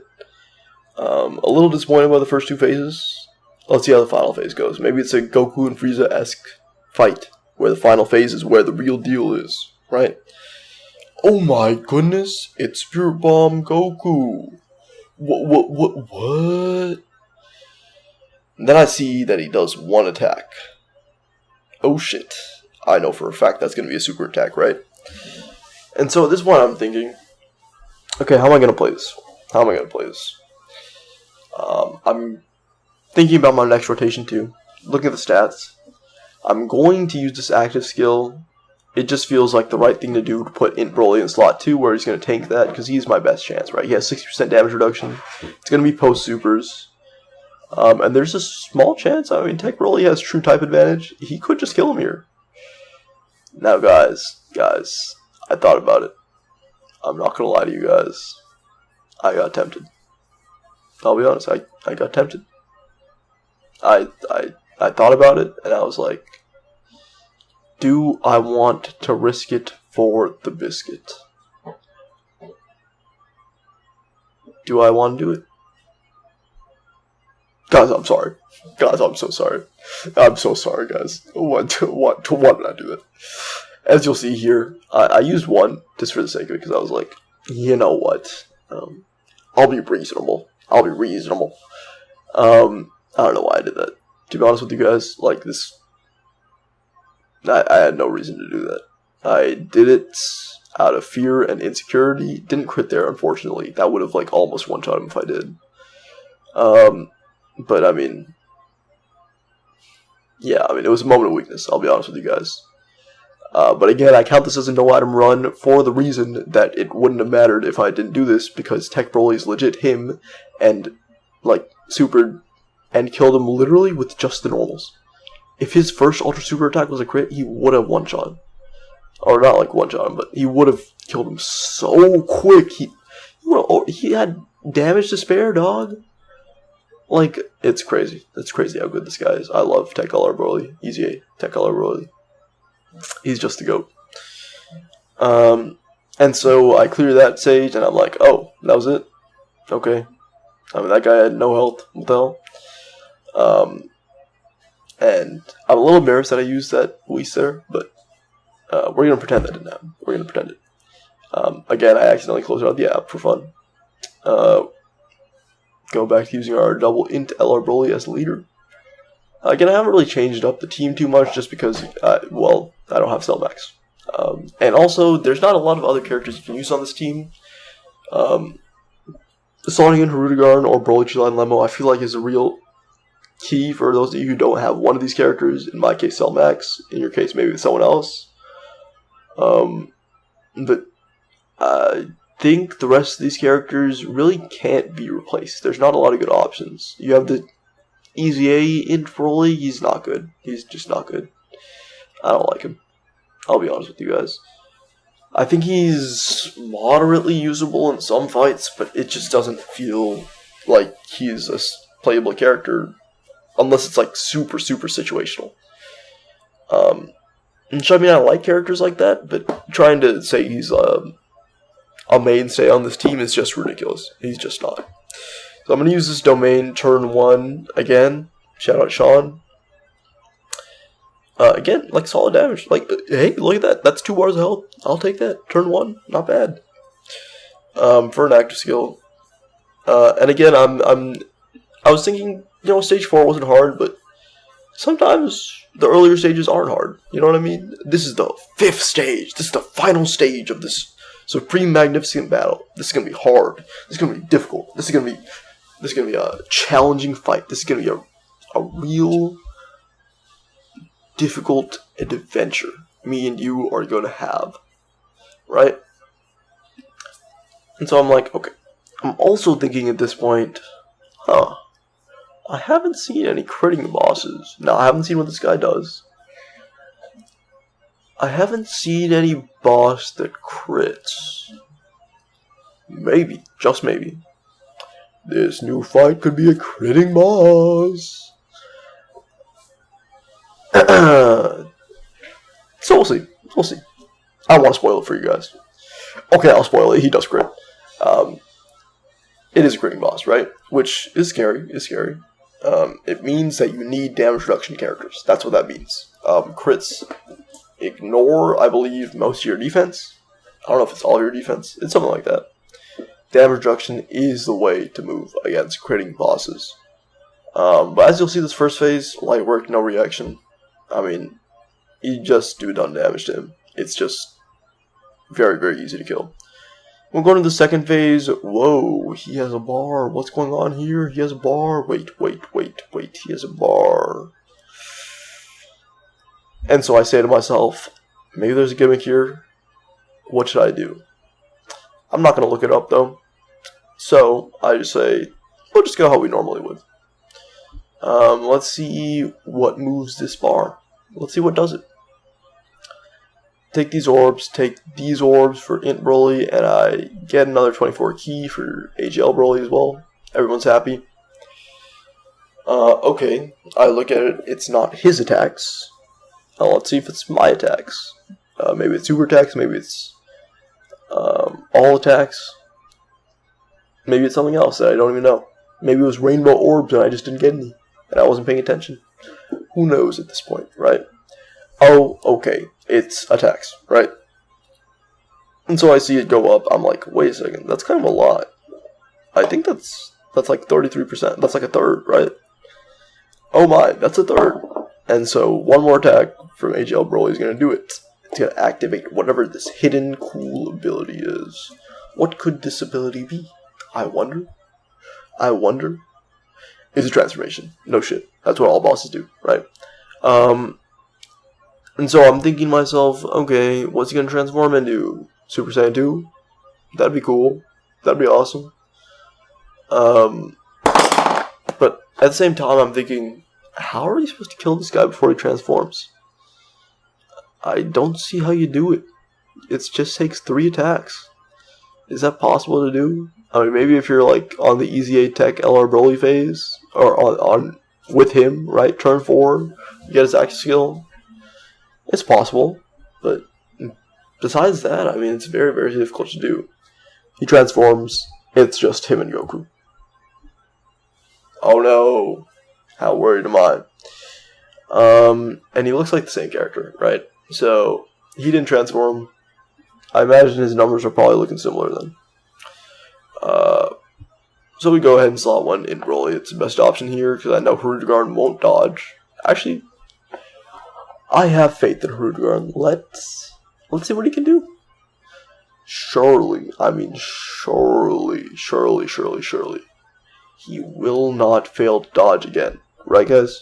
A little disappointed by the first two phases. Let's see how the final phase goes. Maybe it's a Goku and Frieza-esque fight, where the final phase is where the real deal is, right? Oh my goodness, it's Spirit Bomb Goku. What? And then I see that he does one attack. Oh shit. I know for a fact that's going to be a super attack, right? And so at this point I'm thinking, okay, how am I going to play this? I'm thinking about my next rotation too. Looking at the stats. I'm going to use this active skill. It just feels like the right thing to do to put Int Broly in slot 2 where he's going to tank that because he's my best chance, right? He has 60% damage reduction. It's going to be post-supers. And there's a small chance, I mean, Teq Broly has true type advantage. He could just kill him here. Now, guys, I thought about it. I'm not going to lie to you guys. I got tempted. I'll be honest, I got tempted. I thought about it, and I was like, do I want to risk it for the biscuit? Do I want to do it? Guys, I'm sorry. Guys, I'm so sorry. I'm so sorry, guys. What did I do that? As you'll see here, I used one just for the sake of it because I was like, you know what? I'll be reasonable. I don't know why I did that. To be honest with you guys, like this, I had no reason to do that. I did it out of fear and insecurity. Didn't crit there, unfortunately. That would have like almost one-shot him if I did. But I mean, yeah, I mean, it was a moment of weakness, I'll be honest with you guys. But again, I count this as a no-item run for the reason that it wouldn't have mattered if I didn't do this, because Teq Broly is legit him, and, like, supered and killed him literally with just the normals. If his first Ultra Super attack was a crit, he would have one-shot him. Or not, like, one-shot him, but he would have killed him so quick. He had damage to spare, dog. Like, it's crazy. It's crazy how good this guy is. I love Teq LR Broly. EZA Teq LR Broly. He's just the GOAT. And so I clear that stage, and I'm like, oh, that was it? Okay. I mean, that guy had no health. What the hell? And I'm a little embarrassed that I used that Luis there, but we're going to pretend that didn't happen. We're going to pretend it. Again, I accidentally closed out the app for fun. Go back to using our double Int LR Broly as leader. Again, I haven't really changed up the team too much just because, well, I don't have Cell Max. And also, there's not a lot of other characters you can use on this team. Sonic and Hirudegarn or Broly, Cheelai, and Lemo, I feel like is a real key for those of you who don't have one of these characters. In my case, Cell Max. In your case, maybe with someone else. But I think the rest of these characters really can't be replaced. There's not a lot of good options. You have the EZA Int Broly. He's not good. He's just not good. I don't like him. I'll be honest with you guys. I think he's moderately usable in some fights, but it just doesn't feel like he's a playable character unless it's like super, super situational. And so, I mean, I like characters like that, but trying to say he's a mainstay on this team is just ridiculous. He's just not. So I'm going to use this domain turn 1 again. Shout out Sean. Again, like solid damage. Like, hey, look at that. That's 2 bars of health. I'll take that. Turn 1, not bad. For an active skill. And again, I was thinking, stage 4 wasn't hard, but sometimes the earlier stages aren't hard. You know what I mean? This is the 5th stage. This is the final stage of this supreme magnificent battle. This is gonna be hard. This is gonna be difficult. This is gonna be a challenging fight. This is gonna be a real difficult adventure me and you are gonna have, right? And so I'm like, okay. I'm also thinking at this point, I haven't seen any critting bosses. Now, I haven't seen what this guy does. I haven't seen any boss that crits. Maybe, just maybe, this new fight could be a critting boss. So we'll see. We'll see. I don't want to spoil it for you guys. Okay, I'll spoil it. He does crit. It is a critting boss, right? Which is scary. It means that you need damage reduction characters. That's what that means. Crits ignore, I believe, most of your defense. I don't know if it's all your defense. It's something like that. Damage reduction is the way to move against critting bosses. But as you'll see, this first phase, light work, no reaction. I mean, you just do done damage to him. It's just very, very easy to kill. We're going to the second phase. Whoa, he has a bar. What's going on here? He has a bar. Wait. He has a bar. And so I say to myself, maybe there's a gimmick here. What should I do? I'm not going to look it up, though. So I just say, we'll just go how we normally would. Let's see what moves this bar. Let's see what does it. Take these orbs for Int Broly, and I get another 24 key for AGL Broly as well. Everyone's happy. Okay, I look at it, it's not his attacks. Let's see if it's my attacks. Maybe it's super attacks, maybe it's all attacks. Maybe it's something else that I don't even know. Maybe it was rainbow orbs and I just didn't get any, and I wasn't paying attention. Who knows at this point, right? Oh, okay, it's attacks, right? And so I see it go up, I'm like, wait a second, that's kind of a lot. I think that's like 33%, that's like a third, right? Oh my, that's a third. And so one more attack from AGL Broly is going to do it. It's going to activate whatever this hidden cool ability is. What could this ability be? I wonder. It's a transformation. No shit. That's what all bosses do, right? And so I'm thinking to myself, okay, what's he going to transform into? Super Saiyan 2? That'd be cool. That'd be awesome. But at the same time, I'm thinking, how are you supposed to kill this guy before he transforms? I don't see how you do it. It just takes 3 attacks. Is that possible to do? I mean, maybe if you're like on the EZA Teq LR Broly phase, or on with him, right? Turn 4, you get his active skill. It's possible, but besides that, I mean, it's very, very difficult to do. He transforms, it's just him and Goku. Oh no, how worried am I? And he looks like the same character, right? So, he didn't transform. I imagine his numbers are probably looking similar then. So we go ahead and slot one in Broly. It's the best option here, because I know Hirudegarn won't dodge. Actually, I have faith in Hirudegarn. Let's see what he can do. Surely, he will not fail to dodge again. Right, guys?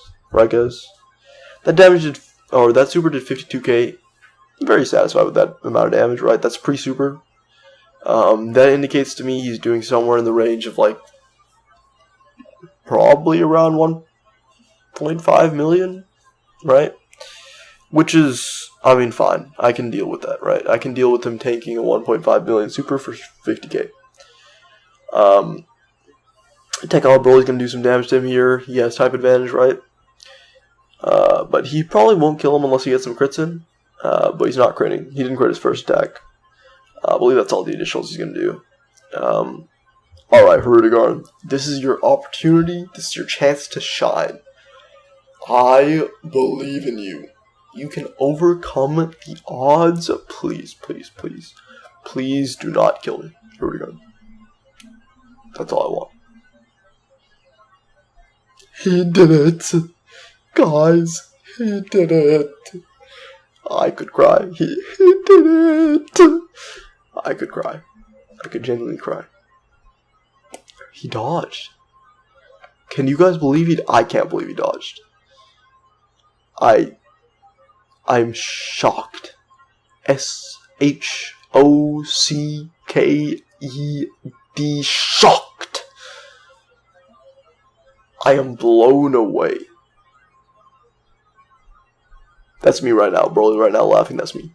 That damage did, or that super did 52k. I'm very satisfied with that amount of damage, right? That's pre-super. That indicates to me he's doing somewhere in the range of like probably around 1.5 million, right? Which is, I mean, fine. I can deal with that, right? I can deal with him taking a 1.5 million super for 50k. Teq Broly's going to do some damage to him here. He has type advantage, right? But he probably won't kill him unless he gets some crits in. but he's not critting. He didn't crit his first attack. I believe that's all the additionals he's going to do. Alright, Hirudegarn, this is your opportunity. This is your chance to shine. I believe in you. You can overcome the odds. Please, please, please. Please do not kill me, Hirudegarn. That's all I want. He did it. Guys, he did it. I could cry. He did it. I could cry. I could genuinely cry. He dodged. Can you guys believe he? I can't believe he dodged. I'm shocked. SHOCKED. Shocked. I am blown away. That's me right now, Broly right now laughing, that's me.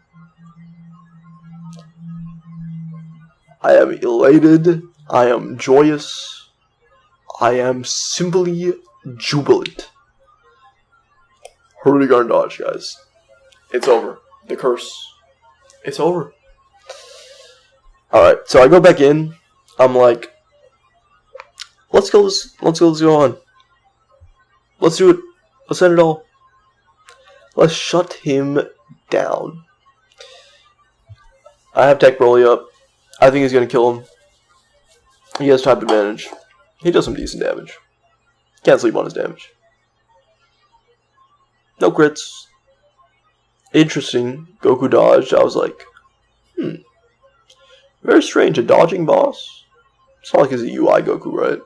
I am elated, I am joyous, I am simply jubilant. Hirudegarn dodge, guys. It's over. The curse. It's over. Alright, so I go back in, I'm like, let's go on. Let's do it. Let's end it all. Let's shut him down. I have Teq Broly up. I think he's going to kill him. He has type advantage. He does some decent damage. Can't sleep on his damage. No crits. Interesting. Goku dodged. I was like, very strange. A dodging boss? It's not like he's a UI Goku, right?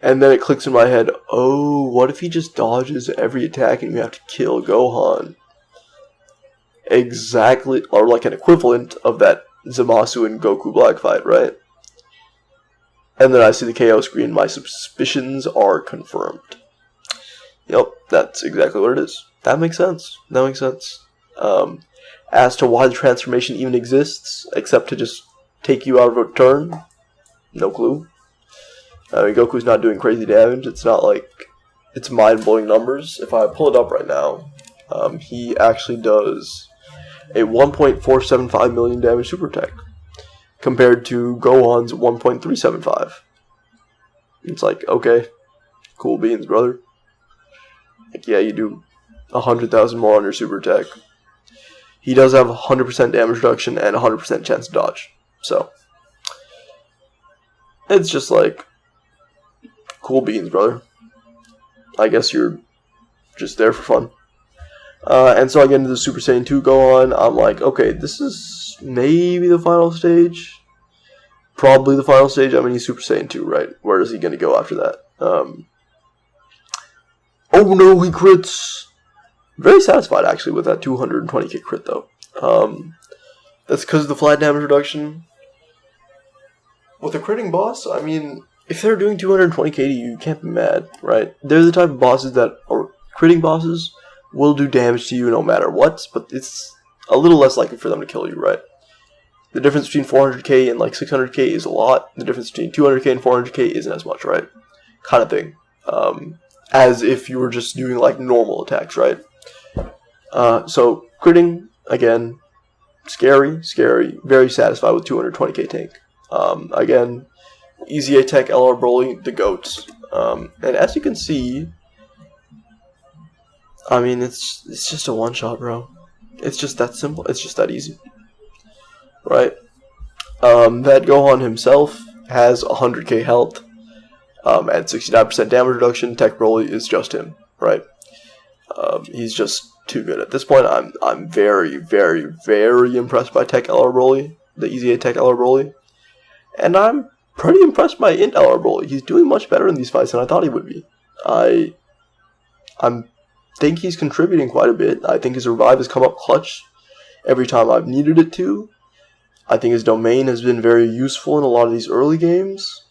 And then it clicks in my head, oh, what if he just dodges every attack and you have to kill Gohan? Exactly, or like an equivalent of that Zamasu and Goku Black fight, right? And then I see the KO screen, my suspicions are confirmed. Yep, that's exactly what it is. That makes sense. That makes sense. As to why the transformation even exists, except to just take you out of a turn, no clue. I mean, Goku's not doing crazy damage. It's not like it's mind-blowing numbers. If I pull it up right now, he actually does a 1.475 million damage super attack compared to Gohan's 1.375. It's like, okay, cool beans, brother. Like, yeah, you do 100,000 more on your super attack. He does have 100% damage reduction and 100% chance to dodge. So, it's just like, cool beans, brother. I guess you're just there for fun. And so I get into the Super Saiyan 2 Gohan. I'm like, okay, this is maybe the final stage. Probably the final stage. I mean, he's Super Saiyan 2, right? Where is he going to go after that? Oh no, he crits. Very satisfied, actually, with that 220k crit, though. That's because of the flat damage reduction. With a critting boss, I mean, if they're doing 220k to you, you can't be mad, right? They're the type of bosses that are critting bosses will do damage to you no matter what, but it's a little less likely for them to kill you, right? The difference between 400k and like 600k is a lot. The difference between 200k and 400k isn't as much, right? Kind of thing. As if you were just doing like normal attacks, right? So critting, again, scary, very satisfied with 220k tank. Again, EZA Teq LR Broly, the GOATs. And as you can see, I mean, it's just a one-shot, bro. It's just that simple. It's just that easy. Right? That Gohan himself has 100k health and 69% damage reduction. Teq Broly is just him, right? He's just too good. At this point, I'm very impressed by Teq LR Broly, the EZA Teq LR Broly. And I'm pretty impressed by Int LR Broly. He's doing much better in these fights than I thought he would be. I think he's contributing quite a bit. I think his revive has come up clutch every time I've needed it to. I think his domain has been very useful in a lot of these early games.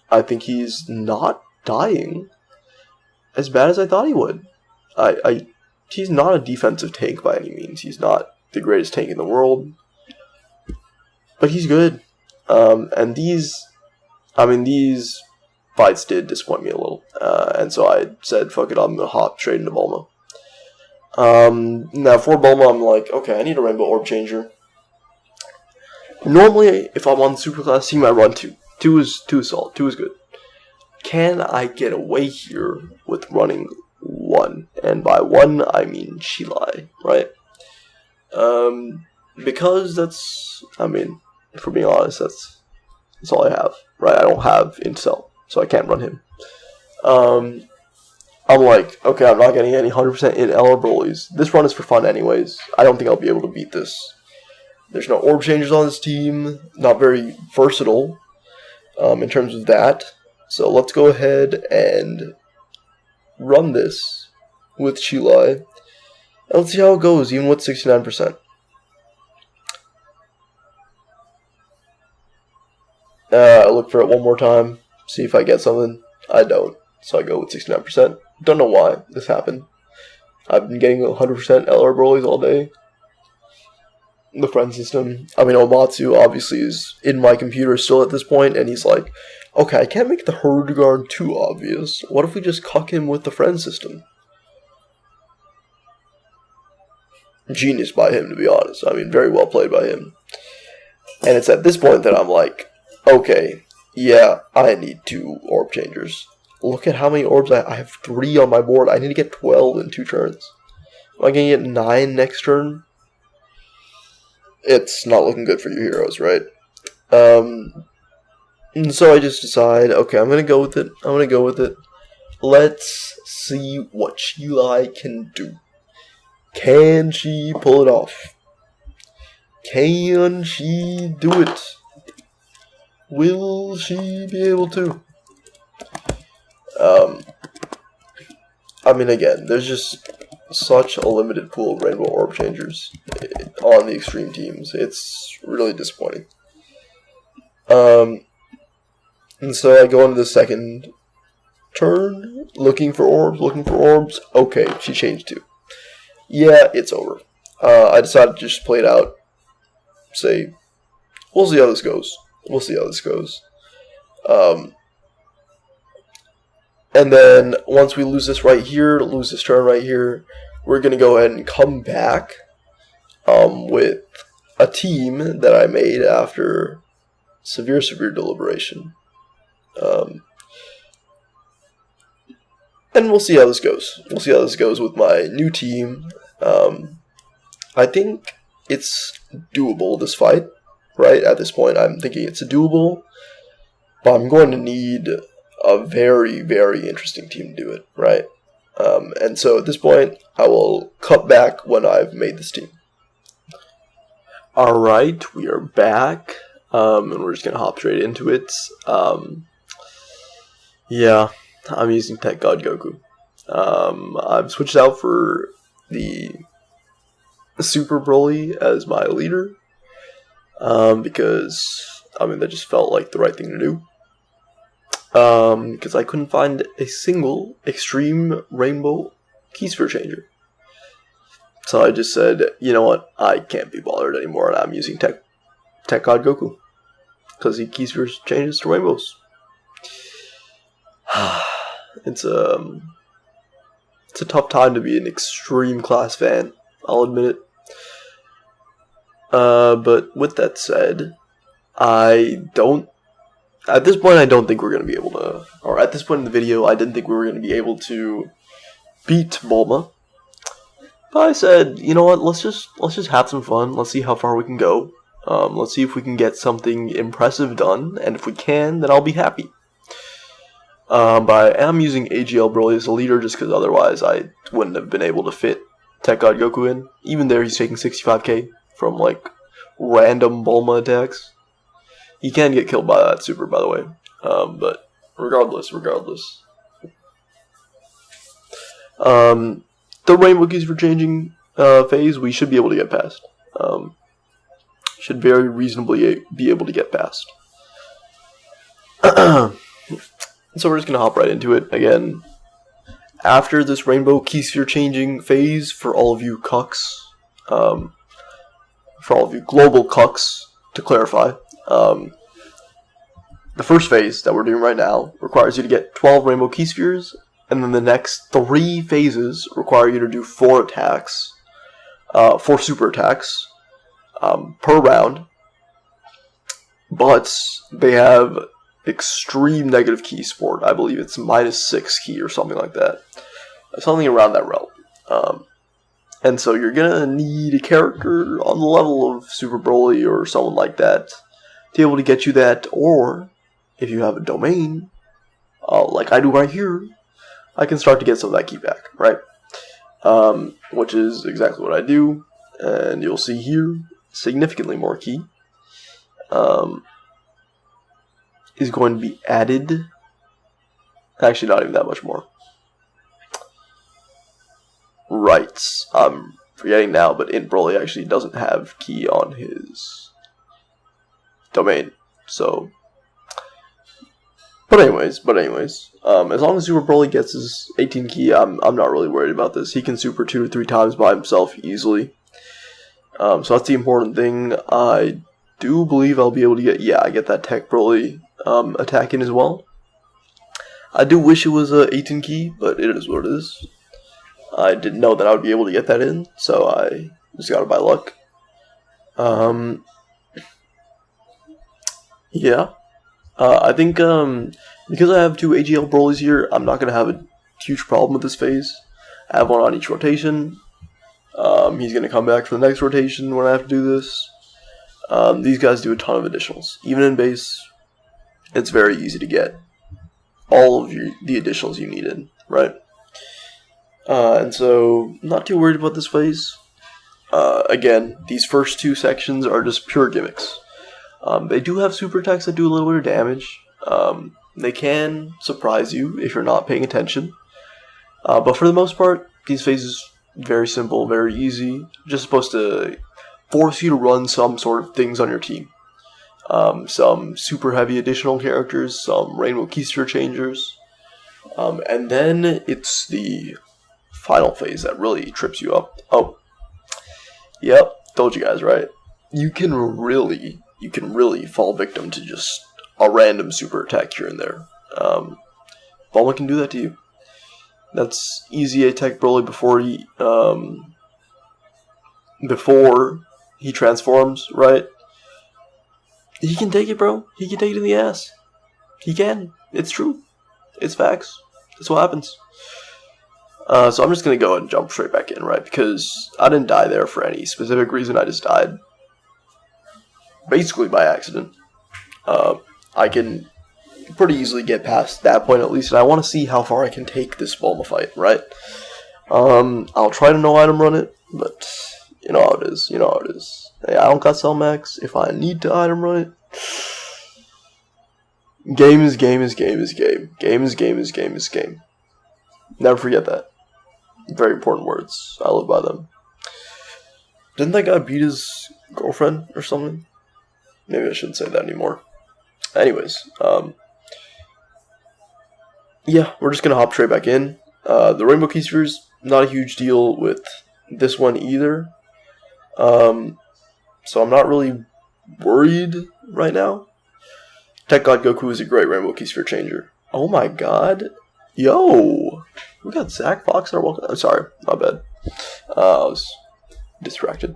I think he's not dying as bad as I thought he would. He's not a defensive tank by any means. He's not the greatest tank in the world. But he's good. And these fights did disappoint me a little. And so I said, fuck it, I'm going to hop straight into Bulma. Now for Bulma, I'm like, okay, I need a Rainbow Orb Changer. Normally, if I'm on the Superclass team, I run 2. 2 is solid. 2 is good. Can I get away here with running 1? And by 1, I mean Cheelai, right? Because that's, I mean, if we're being honest, that's all I have, right? I don't have Incel, so I can't run him. I'm like, okay, I'm not getting any 100% in LR Brolys. This run is for fun anyways. I don't think I'll be able to beat this. There's no orb changers on this team. Not very versatile in terms of that. So let's go ahead and run this with Cheelai. And let's see how it goes, even with 69%. I look for it one more time, see if I get something. I don't, so I go with 69%. Don't know why this happened. I've been getting 100% LR Brolys all day. The friend system. I mean, Omatsu obviously is in my computer still at this point, and he's like, okay, I can't make the Hirudegarn too obvious. What if we just cuck him with the friend system? Genius by him, to be honest. I mean, very well played by him. And it's at this point that I'm like, okay, yeah, I need 2 orb changers. Look at how many orbs I have 3 on my board. I need to get 12 in 2 turns. Am I going to get 9 next turn? It's not looking good for you heroes, right? And so I just decide, okay, I'm going to go with it. Let's see what Cheelai can do. Can she pull it off? Can she do it? Will she be able to? I mean, again, there's just such a limited pool of Rainbow Orb Changers on the extreme teams. It's really disappointing. And so I go into the second turn, looking for orbs. Okay, she changed 2. Yeah, it's over. I decided to just play it out. Say, we'll see how this goes. And then once we lose this turn right here, we're going to go ahead and come back with a team that I made after severe deliberation. And we'll see how this goes. With my new team. I think it's doable, this fight, right? At this point, I'm thinking it's doable, but I'm going to need a very, very interesting team to do it, right? And so at this point, I will cut back when I've made this team. Alright, we are back, and we're just going to hop straight into it. Yeah, I'm using Tech God Goku. I've switched out for the Super Broly as my leader, because, I mean, that just felt like the right thing to do. Because I couldn't find a single Extreme Rainbow Keysphere Changer. So I just said, you know what, I can't be bothered anymore, and I'm using Tech God Goku. Because he Keysphere changes to rainbows. It's a tough time to be an Extreme Class fan, I'll admit it. But with that said, at this point, I don't think we're going to be able to, or at this point in the video, I didn't think we were going to be able to beat Bulma. But I said, you know what, let's just have some fun. Let's see how far we can go. Let's see if we can get something impressive done, and if we can, then I'll be happy. But I am using AGL Broly as a leader just because otherwise I wouldn't have been able to fit Tech God Goku in. Even there, he's taking 65k from, like, random Bulma attacks. He can get killed by that super, by the way. But regardless. The rainbow keys for changing phase, we should be able to get past. Should very reasonably be able to get past. So we're just going to hop right into it. Again, after this rainbow keysphere changing phase, for all of you cucks, for all of you global cucks, to clarify, the first phase that we're doing right now requires you to get 12 rainbow keyspheres and then the next 3 phases require you to do 4 attacks, 4 super attacks per round. But they have extreme negative key support. I believe it's -6 key or something like that. Something around that realm. And so you're going to need a character on the level of Super Broly or someone like that to be able to get you that. Or, if you have a domain, like I do right here, I can start to get some of that key back, right? Which is exactly what I do. And you'll see here, significantly more key is going to be added. Actually, not even that much more. Right, I'm forgetting now, but Int Broly actually doesn't have key on his domain. So, but anyways, as long as Super Broly gets his 18 key, I'm not really worried about this. He can super 2 to 3 times by himself easily. So that's the important thing. I do believe I'll be able to get, I get that Teq Broly attack in as well. I do wish it was a 18 key, but it is what it is. I didn't know that I would be able to get that in, so I just got it by luck. I think because I have 2 AGL Brolys here, I'm not going to have a huge problem with this phase. I have one on each rotation. He's going to come back for the next rotation when I have to do this. These guys do a ton of additionals. Even in base, it's very easy to get all of the additionals you needed, right? And so, not too worried about this phase. Again, these first 2 sections are just pure gimmicks. They do have super attacks that do a little bit of damage. They can surprise you if you're not paying attention. But for the most part, these phases very simple, very easy. Just supposed to force you to run some sort of things on your team. Some super heavy additional characters, some Rainbow Keister changers. And then it's the final phase that really trips you up. Oh, yep, told you guys, right? You can really fall victim to just a random super attack here and there. Bulma can do that to you. That's EZA Teq Broly before he transforms, right? He can take it, bro. He can take it in the ass. He can. It's true. It's facts. That's what happens. So I'm just going to go ahead and jump straight back in, right? Because I didn't die there for any specific reason. I just died basically by accident. I can pretty easily get past that point at least, and I want to see how far I can take this Bulma fight, right? I'll try to no item run it, but you know how it is. Hey, I don't got Cell Max. If I need to item run it, game is game is game is game. Game is game is game is game. Never forget that. Very important words. I live by them. Didn't that guy beat his girlfriend or something? Maybe I shouldn't say that anymore. Anyways, yeah, we're just going to hop straight back in. The Rainbow Keisters, not a huge deal with this one either. So I'm not really worried right now. Tech God Goku is a great Rainbow Keister changer. Oh my god. Yo! We got Zach Fox in our welcome. I'm sorry, my bad. I was distracted.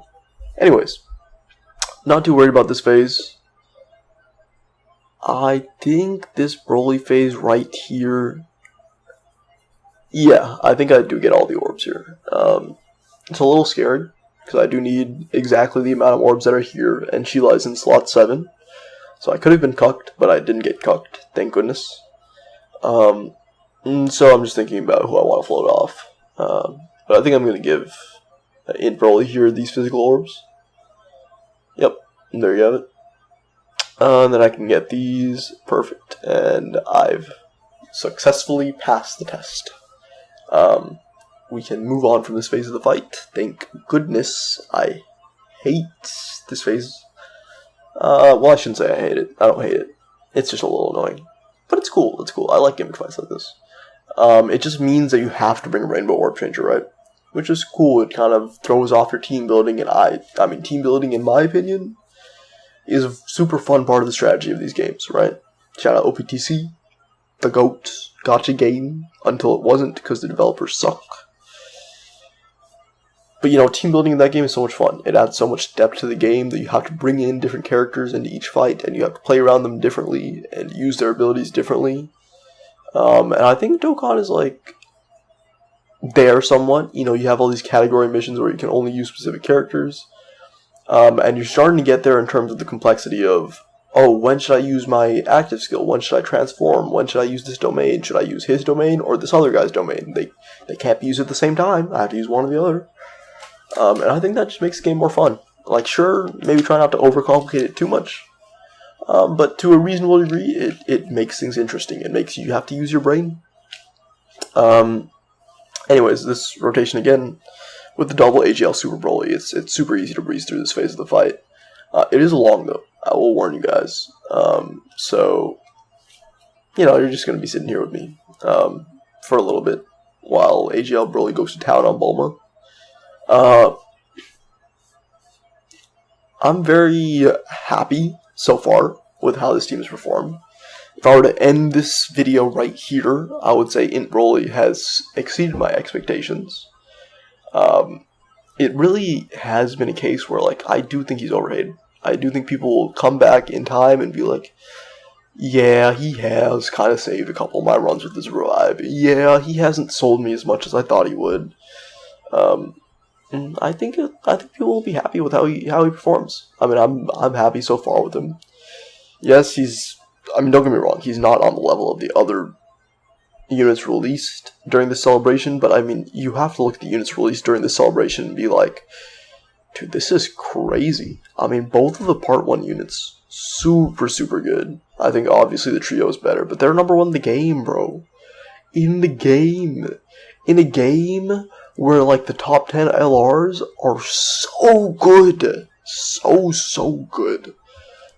Anyways, not too worried about this phase. I think this Broly phase right here. Yeah, I think I do get all the orbs here. It's a little scared because I do need exactly the amount of orbs that are here, and Cheelai's in slot 7. So I could have been cucked, but I didn't get cucked, thank goodness. So I'm just thinking about who I want to float off. But I think I'm going to give Int Broly here these physical orbs. Yep, there you have it. And then I can get these. Perfect. And I've successfully passed the test. We can move on from this phase of the fight. Thank goodness. I hate this phase. Well, I shouldn't say I hate it. I don't hate it. It's just a little annoying. But it's cool. It's cool. I like gimmick fights like this. It just means that you have to bring a Rainbow Orb Changer, right? Which is cool. It kind of throws off your team building. And I mean, team building, in my opinion, is a super fun part of the strategy of these games, right? Shout out OPTC. the GOAT gacha game until it wasn't because the developers suck. But, you know, team building in that game is so much fun. It adds so much depth to the game that you have to bring in different characters into each fight, and you have to play around them differently and use their abilities differently. And I think Dokkan is, like, there somewhat. You know, you have all these category missions where you can only use specific characters. And you're starting to get there in terms of the complexity of, oh, when should I use my active skill? When should I transform? When should I use this domain? Should I use his domain or this other guy's domain? They can't be used at the same time. I have to use one or the other. And I think that just makes the game more fun. Like, sure, maybe try not to overcomplicate it too much. But to a reasonable degree, it makes things interesting. It makes you have to use your brain. Anyways, this rotation again, with the double AGL Super Broly, it's super easy to breeze through this phase of the fight. It is long, though. I will warn you guys. So, you know, you're just going to be sitting here with me for a little bit while AGL Broly goes to town on Bulma. I'm very happy so far with how this team has performed. If I were to end this video right here, I would say Int Broly has exceeded my expectations. It really has been a case where, like, I do think he's overrated. I do think people will come back in time and be like, yeah, he has kind of saved a couple of my runs with his revive. Yeah, he hasn't sold me as much as I thought he would. And I think people will be happy with how he performs. I mean, I'm happy so far with him. Yes, don't get me wrong, he's not on the level of the other units released during the celebration, but I mean, you have to look at the units released during the celebration and be like, dude, this is crazy. I mean, both of the Part 1 units, super, super good. I think obviously the trio is better, but they're number 1 in the game, bro. In the game. In a game where, like, the top 10 LRs are so good. So good.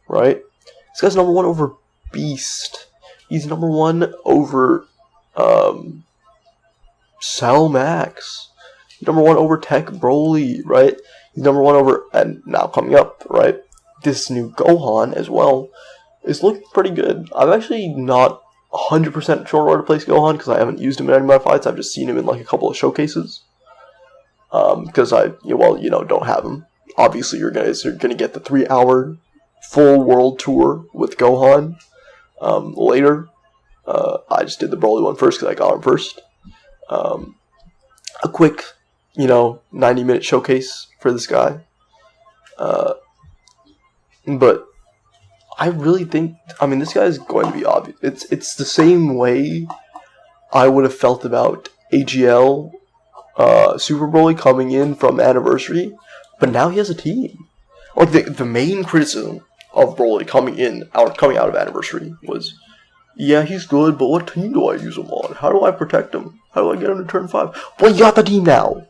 Right? This guy's number 1 over Beast. He's number 1 over Cell Max. He's number 1 over Teq Broly, right? He's number 1 over, and now coming up, right? This new Gohan as well is looking pretty good. I'm actually not 100% sure where to place Gohan because I haven't used him in any of my fights. I've just seen him in like a couple of showcases. Because don't have him. Obviously, you're gonna get the 3-hour full world tour with Gohan later. I just did the Broly one first because I got him first. A quick, 90-minute showcase for this guy. But I really think, this guy is going to be obvious. It's the same way I would have felt about AGL Super Broly coming in from Anniversary, but now he has a team. Like, the main criticism of Broly coming out of Anniversary was, yeah, he's good, but what team do I use him on? How do I protect him? How do I get him to turn 5? Well, you got the team now.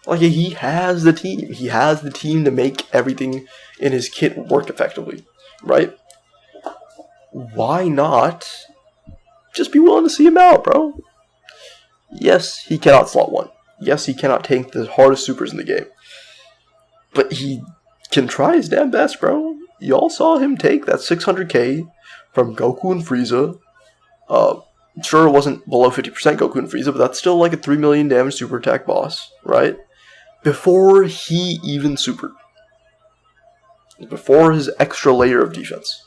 Like, he has the team. He has the team to make everything in his kit work effectively, right? Why not just be willing to see him out, bro? Yes, he cannot slot 1. Yes, he cannot tank the hardest supers in the game. But he can try his damn best, bro. Y'all saw him take that 600k from Goku and Frieza. Sure, it wasn't below 50% Goku and Frieza, but that's still like a 3 million damage super attack boss, right? Before he even supered. Before his extra layer of defense.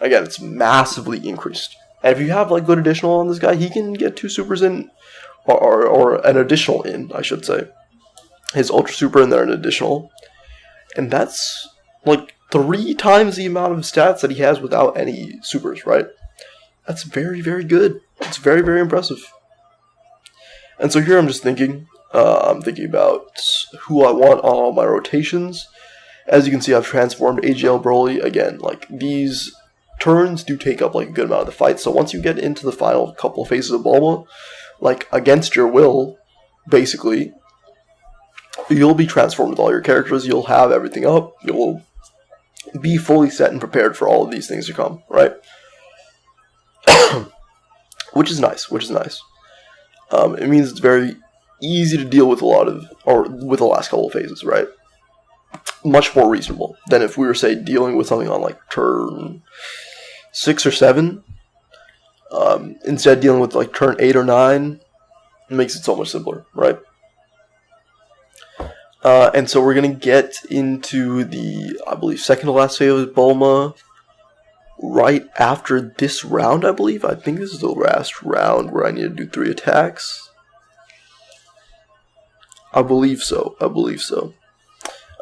Again, it's massively increased. And if you have like good additional on this guy, he can get 2 supers in, or an additional in, I should say. His Ultra Super and then an additional. And that's like 3 times the amount of stats that he has without any supers, right? That's very, very good. It's very, very impressive. And so here I'm just thinking, I'm thinking about who I want on all my rotations. As you can see, I've transformed AGL Broly. Again, like, these turns do take up like a good amount of the fight. So once you get into the final couple of phases of Bulma, like, against your will, basically, you'll be transformed with all your characters. You'll have everything up. You'll be fully set and prepared for all of these things to come, right? Which is nice. It means it's very easy to deal with with the last couple of phases, right? Much more reasonable than if we were, say, dealing with something on like turn 6 or 7. Instead of dealing with like turn 8 or 9, it makes it so much simpler, right? And so we're going to get into the, I believe, second to last phase of Bulma right after this round, I believe. I think this is the last round where I need to do 3 attacks. I believe so. So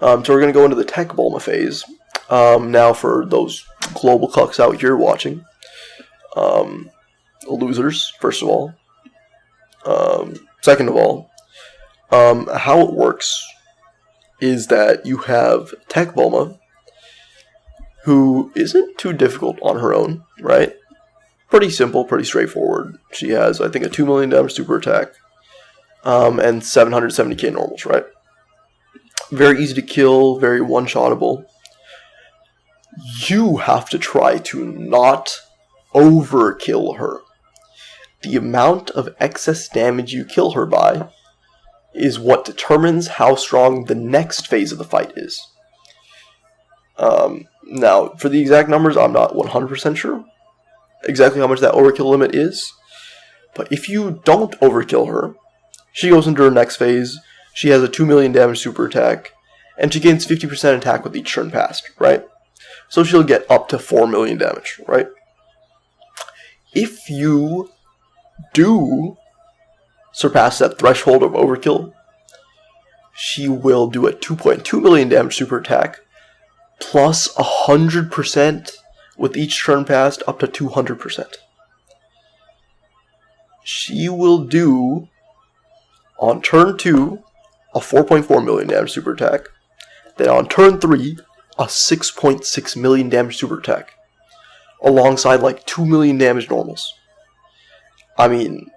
we're going to go into the Teq Bulma phase. Now for those global cucks out here watching. Losers, first of all. Second of all, how it works is that you have Teq Bulma, who isn't too difficult on her own, right? Pretty simple, pretty straightforward. She has, I think, a 2 million damage super attack, and 770k normals, right? Very easy to kill, very one-shottable. You have to try to not overkill her. The amount of excess damage you kill her by is what determines how strong the next phase of the fight is. Now, for the exact numbers, I'm not 100% sure exactly how much that overkill limit is. But if you don't overkill her, she goes into her next phase, she has a 2 million damage super attack, and she gains 50% attack with each turn passed, right? So she'll get up to 4 million damage, right? If you do surpass that threshold of overkill, she will do a 2.2 million damage super attack, plus 100% with each turn passed, up to 200%. She will do, on turn 2, a 4.4 million damage super attack. Then on turn 3, a 6.6 million damage super attack. Alongside like 2 million damage normals. I mean,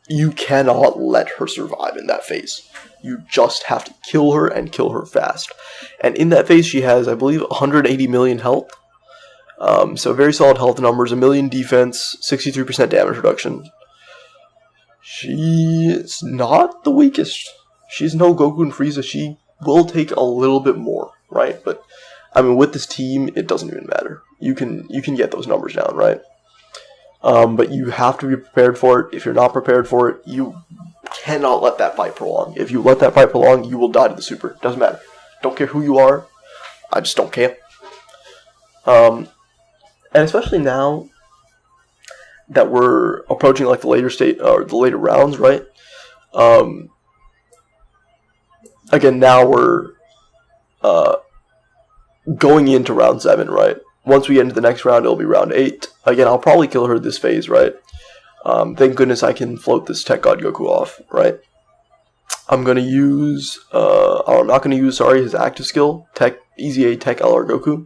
you cannot let her survive in that phase. You just have to kill her and kill her fast. And in that phase she has, I believe, 180 million health. So very solid health numbers, 1 million defense, 63% damage reduction. She's not the weakest. She's no Goku and Frieza. She will take a little bit more, right? But, I mean, with this team, it doesn't even matter. You can get those numbers down, right? But you have to be prepared for it. If you're not prepared for it, you cannot let that fight prolong. If you let that fight prolong, you will die to the super. Doesn't matter. Don't care who you are. I just don't care. And especially now that we're approaching like the later state or the later rounds, right? Again, now we're going into round 7, right? Once we get into the next round, it'll be round 8. Again, I'll probably kill her this phase, right? Thank goodness I can float this Tech God Goku off, right? I'm going to use, I'm not going to use, his active skill, EZA Teq LR Goku.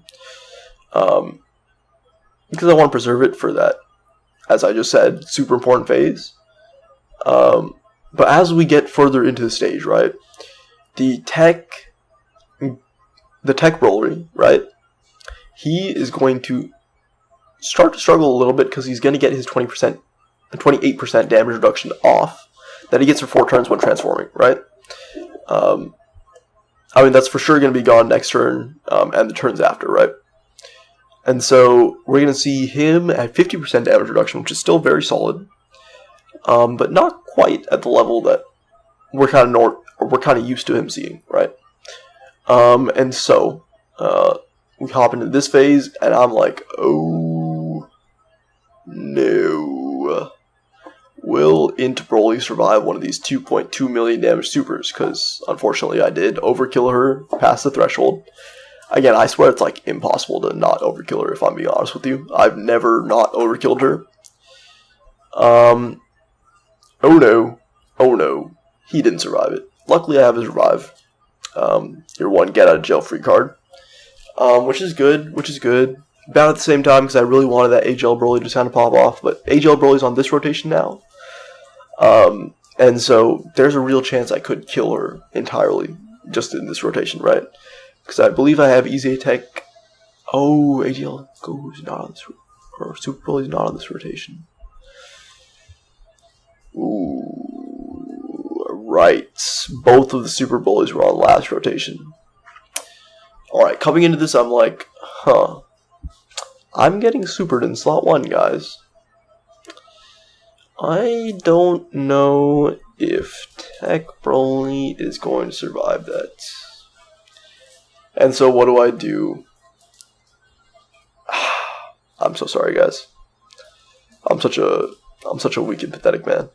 Because I want to preserve it for that, as I just said, super important phase. But as we get further into the stage, right? The Teq Broly, right? He is going to start to struggle a little bit because he's going to get his 28% damage reduction off that he gets for 4 turns when transforming, right? I mean, that's for sure going to be gone next turn and the turns after, right? And so we're going to see him at 50% damage reduction, which is still very solid, but not quite at the level that we're kind of used to him seeing, right? And so we hop into this phase, and I'm like, oh no. Will Int Broly survive one of these 2.2 million damage supers? Because unfortunately I did overkill her past the threshold. Again, I swear it's like impossible to not overkill her, if I'm being honest with you. I've never not overkilled her. Oh no. He didn't survive it. Luckily I have his revive. Your one get out of jail free card. Which is good. Bad at the same time because I really wanted that AGL Broly to kind of pop off. But AGL Broly's on this rotation now. And so there's a real chance I could kill her entirely just in this rotation, right? Because I believe I have EZA Teq. Oh, AGL Goku's not on this, or Super Broly's not on this rotation. Ooh, right. Both of the Super Broly's were on last rotation. Alright, coming into this, I'm like, I'm getting supered in slot 1, guys. I don't know if Teq Broly is going to survive that. And so what do? I'm so sorry, guys. I'm such a weak and pathetic man.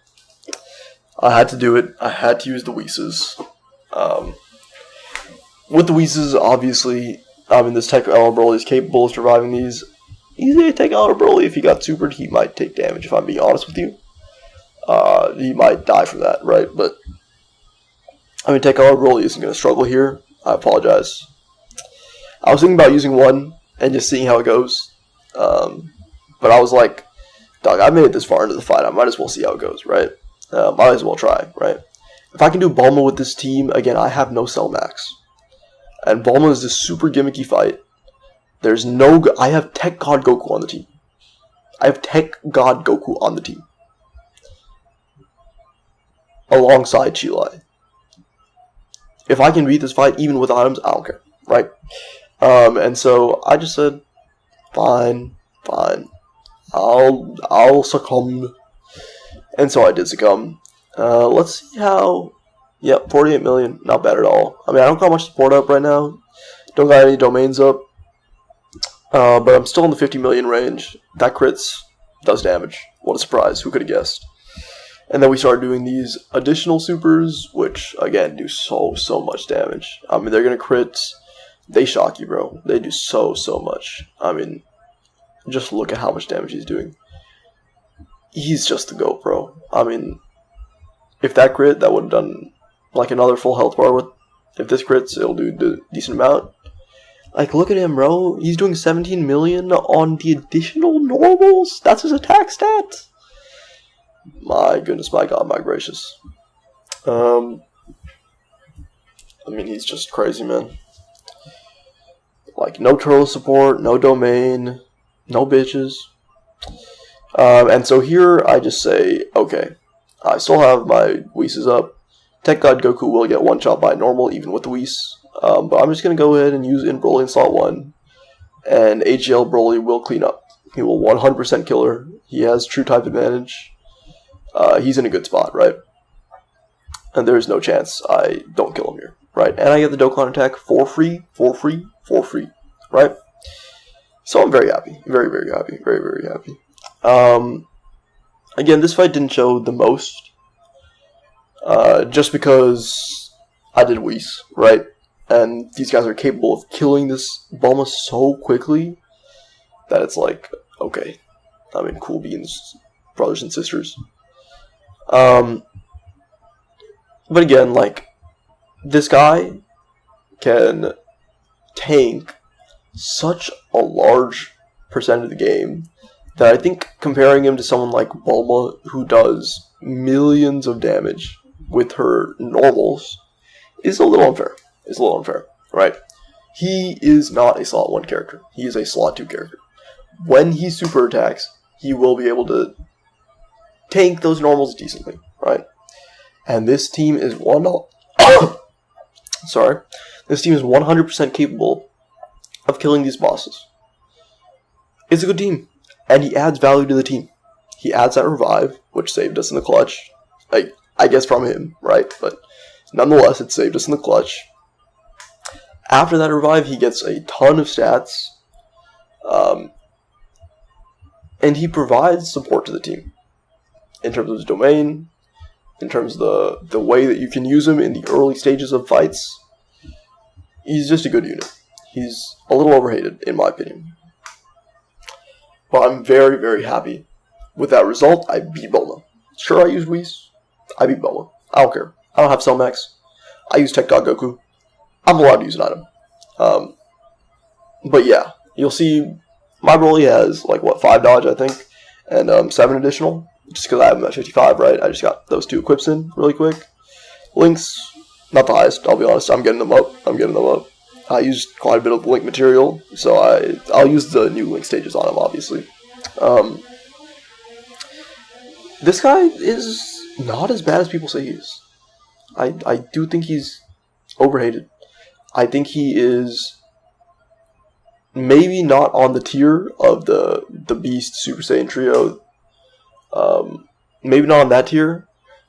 I had to do it. I had to use the Weezes. With the Weezes, obviously, this Teq LR Broly is capable of surviving these. EZA Teq LR Broly, if he got supered, he might take damage, if I'm being honest with you. He might die from that, right? But, Teq LR Broly isn't going to struggle here. I apologize. I was thinking about using one and just seeing how it goes. But I was like, dog, I made it this far into the fight. I might as well see how it goes, right? Might as well try, right? If I can do Bulma with this team, again, I have no cell max. And Bulma is this super gimmicky fight. There's no... I have Tech God Goku on the team. I have Tech God Goku on the team. Alongside Cheelai. If I can beat this fight even with items, I don't care, right? And so I just said, fine. I'll succumb. And so I did succumb. Let's see how... Yep, 48 million. Not bad at all. I don't got much support up right now. Don't got any domains up. But I'm still in the 50 million range. That crits does damage. What a surprise. Who could have guessed? And then we started doing these additional supers, which, again, do so much damage. They're going to crit. They shock you, bro. They do so much. Just look at how much damage he's doing. He's just the GOAT, bro. If that crit, that would have done like another full health bar with. If this crits, it'll do a decent amount. Like, look at him, bro. He's doing 17 million on the additional normals. That's his attack stat. My goodness, my God, my gracious. He's just crazy, man. Like, no turtle support, no domain, no bitches. And so here, I just say, okay, I still have my Weezes up. Tech God Goku will get one shot by normal, even with the Weez. But I'm just going to go ahead and use Int Broly in slot 1. And HL Broly will clean up. He will 100% kill her. He has true type advantage. He's in a good spot, right? And there's no chance I don't kill him here, right? And I get the Dokkan attack for free, right? So I'm very happy. Very happy. Very happy. Again, this fight didn't show the most. Just because I did Whis, right? And these guys are capable of killing this Bulma so quickly that it's like, okay. Cool beans, brothers and sisters. But again, like, this guy can tank such a large percent of the game that I think comparing him to someone like Bulma, who does millions of damage with her normals, is a little unfair. Right? He is not a slot 1 character. He is a slot 2 character. When he super attacks, he will be able to tank those normals decently, right? And this team is This team is 100% capable of killing these bosses. It's a good team, and he adds value to the team. He adds that revive, which saved us in the clutch. I guess from him, right? But nonetheless, it saved us in the clutch. After that revive, he gets a ton of stats, and he provides support to the team in terms of his domain, in terms of the way that you can use him in the early stages of fights. He's just a good unit. He's a little overhated, in my opinion. But I'm very, very happy with that result. I beat Bulma. Sure, I used Whis. I beat Bulma. I don't care. I don't have Cell Max. I use Tech God Goku. I'm allowed to use an item. But yeah, you'll see my Broly has, 5 dodge, I think, and 7 additional, just because I have him at 55, right? I just got those 2 equips in really quick. Links, not the highest, I'll be honest. I'm getting them up. I used quite a bit of Link material, so I'll use the new Link stages on him, obviously. This guy is not as bad as people say he is. I do think he's overhated. I think he is maybe not on the tier of the Beast Super Saiyan trio. maybe not on that tier,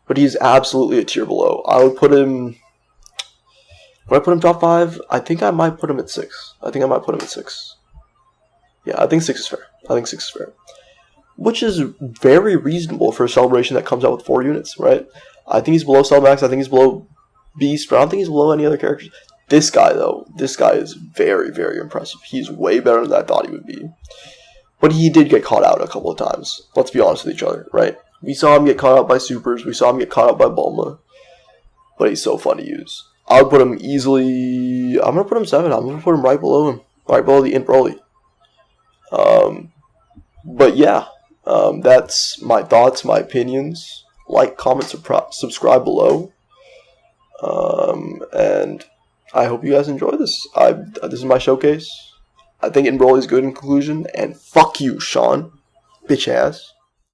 but he's absolutely a tier below. I would put him. Would I put him top 5? I think I might put him at 6. Yeah, I think 6 is fair. Which is very reasonable for a celebration that comes out with 4 units, right? I think he's below Cellmax. I think he's below Beast, but I don't think he's below any other characters. This guy, though, is very, very impressive. He's way better than I thought he would be. But he did get caught out a couple of times. Let's be honest with each other, right? We saw him get caught out by Supers. We saw him get caught out by Bulma. But he's so fun to use. I would put him easily. I'm going to put him 7. I'm going to put him right below him. Right below the Int Broly. But yeah. That's my thoughts, my opinions. Like, comment, subscribe below. And I hope you guys enjoy this. This is my showcase. I think Int Broly is good in conclusion. And fuck you, Sean. Bitch ass.